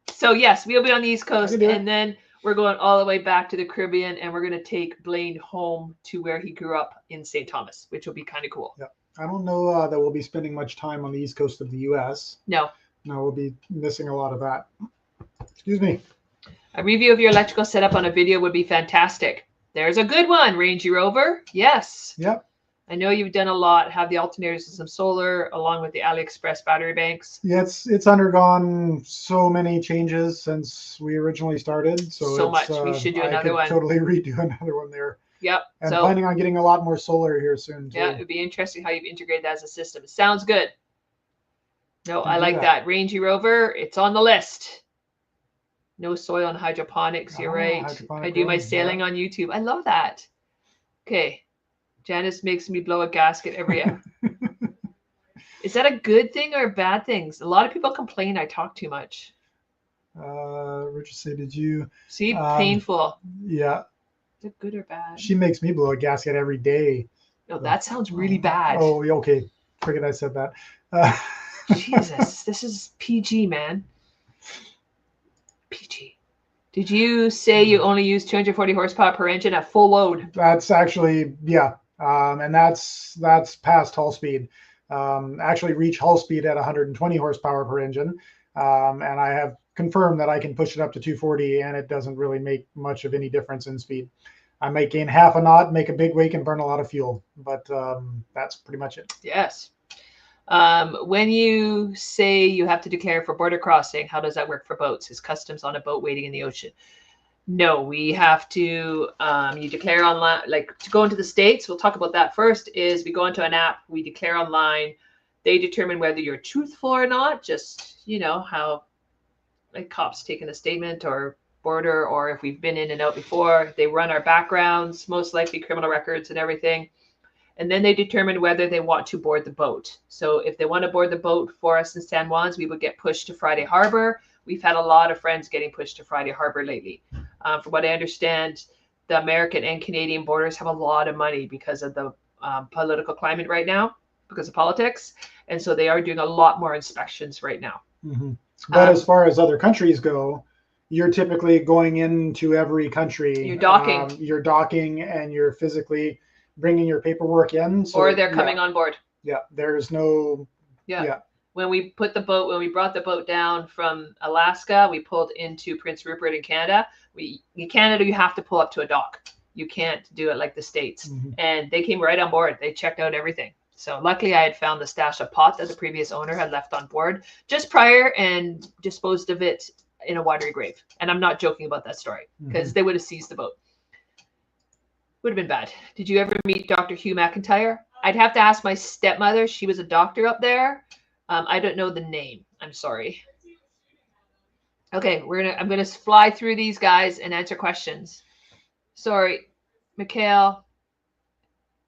So, yes, we'll be on the East Coast. And then we're going all the way back to the Caribbean. And we're going to take Blaine home to where he grew up in St. Thomas, which will be kind of cool. Yep. I don't know that we'll be spending much time on the East Coast of the U.S. No, we'll be missing a lot of that. Excuse me. A review of your electrical setup on a video would be fantastic. There's a good one, Rangy Rover. Yes. Yep. I know you've done a lot. Have the alternators and some solar along with the AliExpress battery banks. Yeah, it's undergone so many changes since we originally started. So much. We should do another one. Totally redo another one there. Yep. And planning on getting a lot more solar here soon, too. Yeah, it would be interesting how you've integrated that as a system. It sounds good. No, I like that. Rangy Rover, it's on the list. No soil and hydroponics. You're right. I do my sailing on YouTube. I love that. Okay. Janice makes me blow a gasket every hour. Is that a good thing or a bad thing? A lot of people complain I talk too much. Richard said, did you? See, painful. Yeah. Is it good or bad? She makes me blow a gasket every day. No, that sounds really bad. Oh, okay. Forget I said that. Jesus, this is PG, man. PG. Did you say you only use 240 horsepower per engine at full load? That's actually, yeah. And that's past hull speed. Actually reach hull speed at 120 horsepower per engine. And I have confirmed that I can push it up to 240 and it doesn't really make much of any difference in speed. I might gain half a knot, make a big wake, and burn a lot of fuel, but that's pretty much it. Yes. When you say you have to declare for border crossing, how does that work for boats? Is customs on a boat waiting in the ocean? No, we have to, you declare online, like to go into the States, we'll talk about that first, is we go into an app, we declare online, they determine whether you're truthful or not, just, you know, how like cops taking a statement or border, or if we've been in and out before. They run our backgrounds, most likely criminal records and everything. And then they determine whether they want to board the boat. So if they want to board the boat for us in San Juan's, we would get pushed to Friday Harbor. We've had a lot of friends getting pushed to Friday Harbor lately. From what I understand, the American and Canadian borders have a lot of money because of the political climate right now, because of politics. And so they are doing a lot more inspections right now. Mm-hmm. But as far as other countries go, you're typically going into every country. You're docking. You're docking and you're physically bringing your paperwork in. So, or they're coming on board. Yeah, there's no. Yeah. When we brought the boat down from Alaska, we pulled into Prince Rupert in Canada. In Canada, you have to pull up to a dock. You can't do it like the States. Mm-hmm. And they came right on board. They checked out everything. So luckily, I had found the stash of pot that the previous owner had left on board just prior and disposed of it in a watery grave. And I'm not joking about that story because they would have seized the boat. Would have been bad. Did you ever meet Dr. Hugh McIntyre? I'd have to ask my stepmother. She was a doctor up there. I don't know the name. I'm sorry. Okay, I'm gonna fly through these guys and answer questions. Sorry, Mikhail.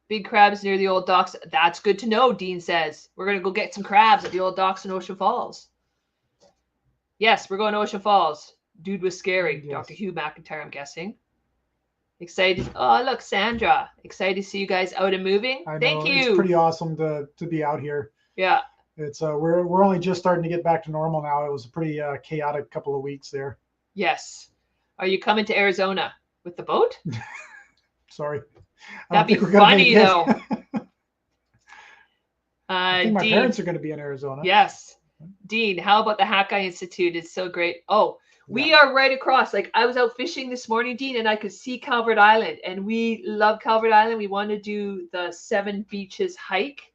Big crabs near the old docks. That's good to know, Dean says. We're gonna go get some crabs at the old docks in Ocean Falls. Yes, we're going to Ocean Falls. Dude was scary. Yes. Dr. Hugh McIntyre, I'm guessing. Excited. Oh, look, Sandra. Excited to see you guys out and moving. Thank you. It's pretty awesome to be out here. Yeah. It's we're only just starting to get back to normal now. It was a pretty chaotic couple of weeks there. Yes. Are you coming to Arizona with the boat? Sorry. That'd be funny though. I think my parents are going to be in Arizona. Yes. Dean, how about the Hackeye Institute? It's so great. Oh, we are right across. Like I was out fishing this morning, Dean, and I could see Calvert Island, and we love Calvert Island. We want to do the 7 beaches hike.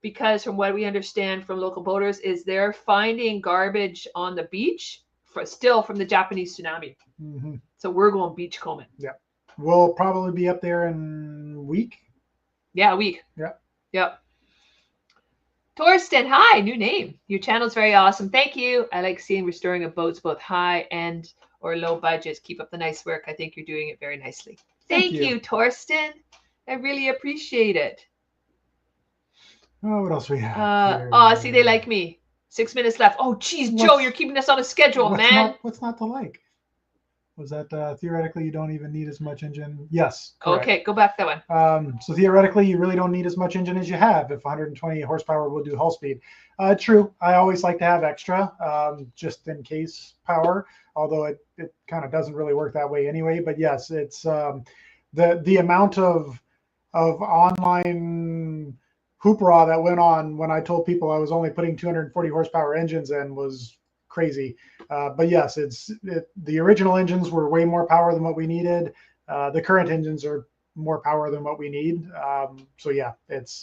Because from what we understand from local boaters is they're finding garbage on the beach still from the Japanese tsunami. Mm-hmm. So we're going beach combing. Yeah. We'll probably be up there in a week. Yeah, a week. Yeah. Yep. Torsten, hi, new name. Your channel's very awesome. Thank you. I like seeing restoring of boats, both high and or low budgets. Keep up the nice work. I think you're doing it very nicely. Thank you, Torsten. I really appreciate it. Oh, what else we have? See, they like me. 6 minutes left. Oh, geez, Joe, you're keeping us on a schedule, man. What's not to like? Was that theoretically you don't even need as much engine? Yes. Correct. Okay, go back that one. So theoretically, you really don't need as much engine as you have if 120 horsepower will do hull speed. True. I always like to have extra, just in case power, although it kind of doesn't really work that way anyway. But yes, it's the amount of online hoopla that went on when I told people I was only putting 240 horsepower engines in was crazy. But yes, the original engines were way more power than what we needed. The current engines are more power than what we need. So yeah, it's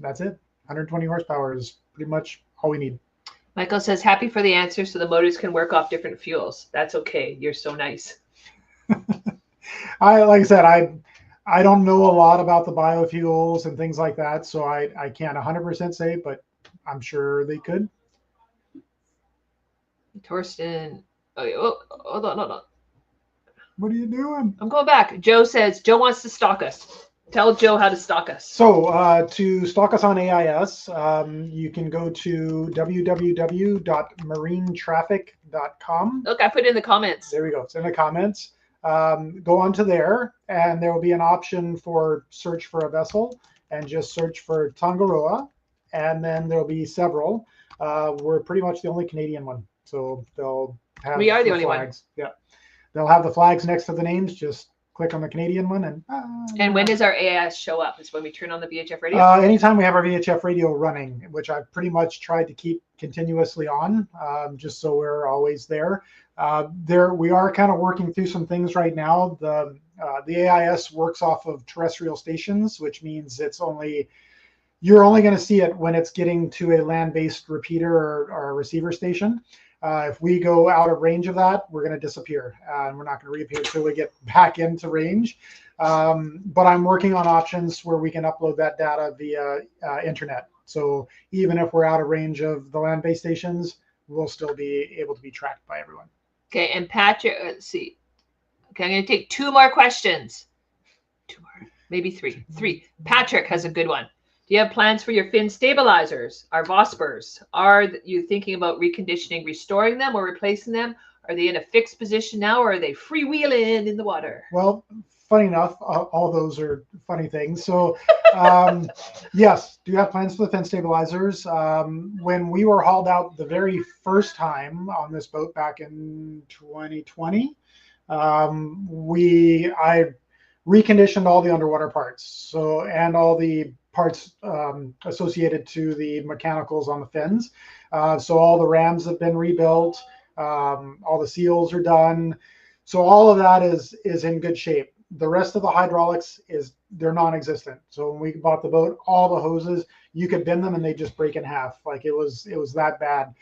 that's it. 120 horsepower is pretty much all we need. Michael says, happy for the answer so the motors can work off different fuels. That's okay. You're so nice. Like I said, I don't know a lot about the biofuels and things like that, so I can't 100% say, but I'm sure they could. Torsten, hold on. What are you doing? I'm going back. Joe says, Joe wants to stalk us. Tell Joe how to stalk us. So to stalk us on AIS, you can go to www.marinetraffic.com. Look, I put it in the comments. There we go. It's in the comments. Go onto there, and there will be an option for search for a vessel, and just search for Tangaroa, and then there'll be several. We're pretty much the only Canadian one, so they'll have the only flags. One. Yeah, they'll have the flags next to the names. Just click on the Canadian one, and when does our AIS show up? Is when we turn on the VHF radio? Anytime we have our VHF radio running, which I've pretty much tried to keep continuously on, just so we're always there. We are kind of working through some things right now. The AIS works off of terrestrial stations, which means you're only going to see it when it's getting to a land-based repeater or a receiver station. If we go out of range of that, we're going to disappear, and we're not going to reappear until we get back into range. But I'm working on options where we can upload that data via internet. So even if we're out of range of the land-based stations, we'll still be able to be tracked by everyone. Okay, and Patrick, let's see. Okay, I'm going to take 2 more questions. 2 more, maybe 3. 3. Patrick has a good one. Do you have plans for your fin stabilizers, our Vospers? Are you thinking about reconditioning, restoring them, or replacing them? Are they in a fixed position now, or are they freewheeling in the water? Well, funny enough, all those are funny things. So, yes, do you have plans for the fin stabilizers? When we were hauled out the very first time on this boat back in 2020, I reconditioned all the underwater parts. So, and all the parts associated to the mechanicals on the fins. So all the rams have been rebuilt. All the seals are done. So all of that is in good shape. The rest of the hydraulics they're non-existent. So when we bought the boat, all the hoses, you could bend them and they just break in half. Like it was that bad.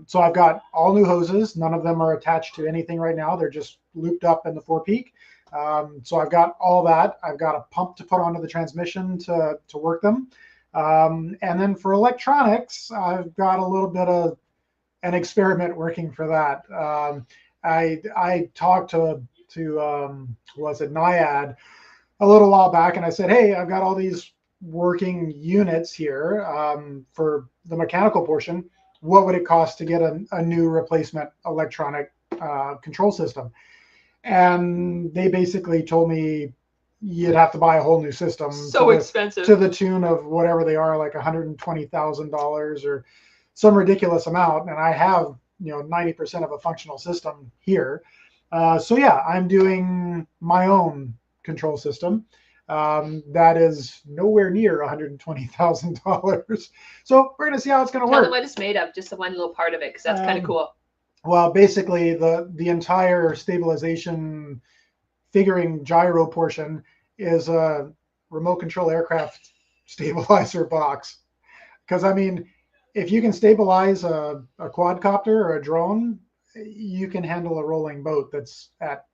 So I've got all new hoses. None of them are attached to anything right now. They're just looped up in the forepeak. So I've got all that. I've got a pump to put onto the transmission to work them. And then for electronics, I've got a little bit of an experiment working for that. I talked to was it Naiad a little while back, and I said, hey, I've got all these working units here for the mechanical portion. What would it cost to get a new replacement electronic control system? And they basically told me you'd have to buy a whole new system. So expensive. To the tune of whatever they are, like $120,000 or some ridiculous amount. And I have 90% of a functional system here. So yeah, I'm doing my own control system. That is nowhere near $120,000. So we're gonna see how it's gonna work. Tell them what it's made of, just the one little part of it, because that's kind of cool. Well, basically the entire stabilization figuring gyro portion is a remote control aircraft stabilizer box. Because I mean, if you can stabilize a quadcopter or a drone, you can handle a rolling boat that's at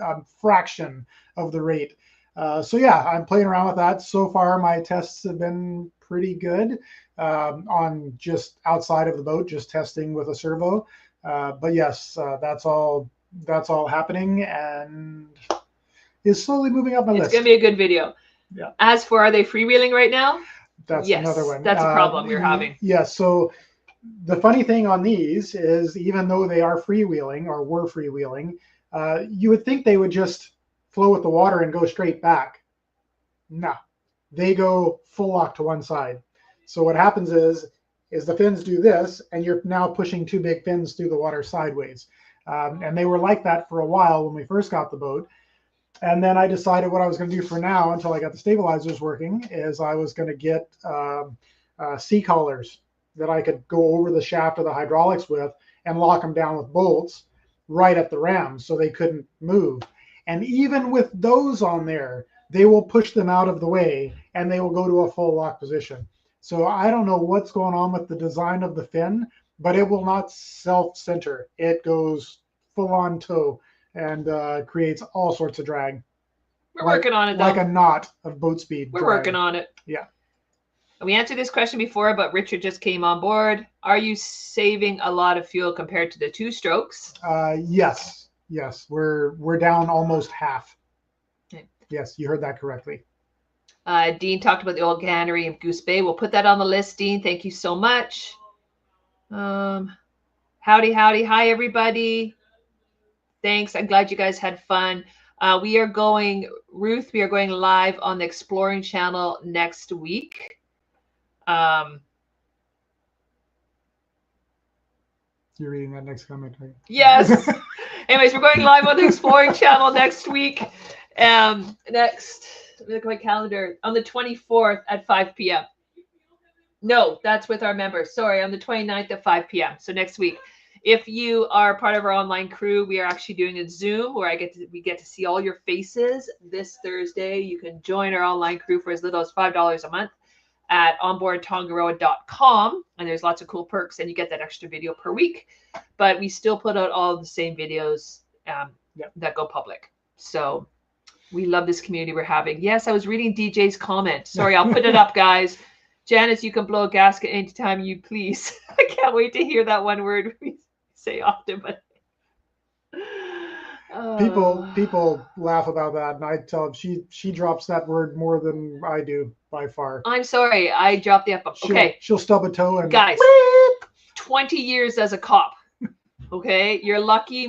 a fraction of the rate. So yeah, I'm playing around with that. So far, my tests have been pretty good on just outside of the boat, just testing with a servo. But yes, that's all happening and is slowly moving up my list. It's going to be a good video. Yeah. As for, are they freewheeling right now? That's another one. That's a problem you're having. Yes. So the funny thing on these is, even though they are freewheeling or were freewheeling, you would think they would just flow with the water and go straight back. No, they go full lock to one side. So what happens is the fins do this, and you're now pushing 2 big fins through the water sideways. And they were like that for a while when we first got the boat. And then I decided what I was going to do for now, until I got the stabilizers working, is I was going to get C-collars that I could go over the shaft of the hydraulics with and lock them down with bolts right at the rams so they couldn't move. And even with those on there, they will push them out of the way and they will go to a full lock position. So I don't know what's going on with the design of the fin, but it will not self-center. It goes full on tow and creates all sorts of drag. We're working on it, though. Like a knot of boat speed. We're working on it. Yeah. We answered this question before, but Richard just came on board. Are you saving a lot of fuel compared to the 2 strokes? Yes. We're down almost half. Okay. Yes, you heard that correctly. Dean talked about the old cannery in Goose Bay. We'll put that on the list, Dean. Thank you so much. Howdy. Hi, everybody. Thanks. I'm glad you guys had fun. We are going live on the Exploring channel next week. You're reading that next comment, right? Yes. Anyways, we're going live on the Exploring channel next week. Let me look at my calendar. On the 24th at 5 p.m. No, that's with our members. Sorry, on the 29th at 5 p.m. So next week. If you are part of our online crew, we are actually doing a Zoom where we get to see all your faces this Thursday. You can join our online crew for as little as $5 a month at onboardtongaroa.com, and there's lots of cool perks, and you get that extra video per week. But we still put out all the same videos that go public. So we love this community we're having. Yes, I was reading DJ's comment. Sorry, I'll put it up, guys. Janice, you can blow a gasket anytime you please. I can't wait to hear that one word we say often, but People laugh about that, and I tell them she drops that word more than I do by far. I'm sorry, I dropped the F-bomb. Okay. She'll stub a toe and guys, 20 years as a cop. Okay, you're lucky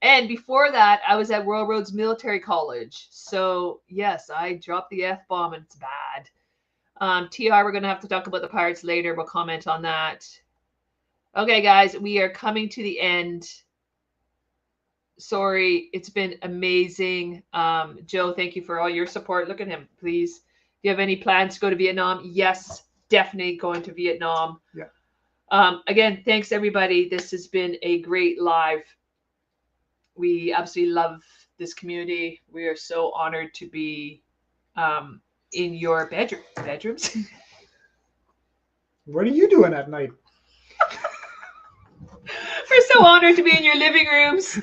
and before that I was at Royal Roads Military College. So yes, I dropped the F-bomb and it's bad. TR, we're gonna have to talk about the Pirates later. We'll comment on that. Okay, guys, we are coming to the end. Sorry, it's been amazing. Joe, thank you for all your support. Look at him, please. Do you have any plans to go to Vietnam? Yes, definitely going to Vietnam. Yeah. Again, thanks everybody. This has been a great live. We absolutely love this community. We are so honored to be in your bedrooms. What are you doing at night? We're so honored to be in your living rooms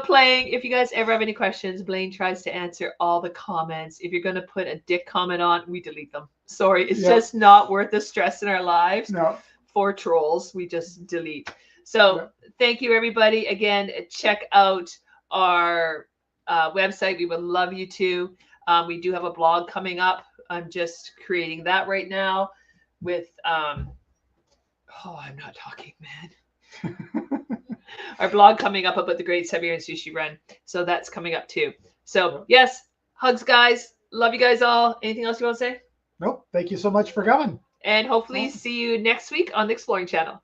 playing. If you guys ever have any questions, Blaine tries to answer all the comments. If you're going to put a dick comment on, we delete them. Sorry, it's just not worth the stress in our lives. No. For trolls, we just delete. So thank you, everybody. Again, check out our website. We would love you to. We do have a blog coming up. I'm just creating that right now with I'm not talking, man. Our blog coming up about the Great Siberian Sushi Run. So that's coming up too. So yes, hugs, guys. Love you guys all. Anything else you want to say? Nope. Thank you so much for coming. And hopefully see you next week on the Exploring Channel.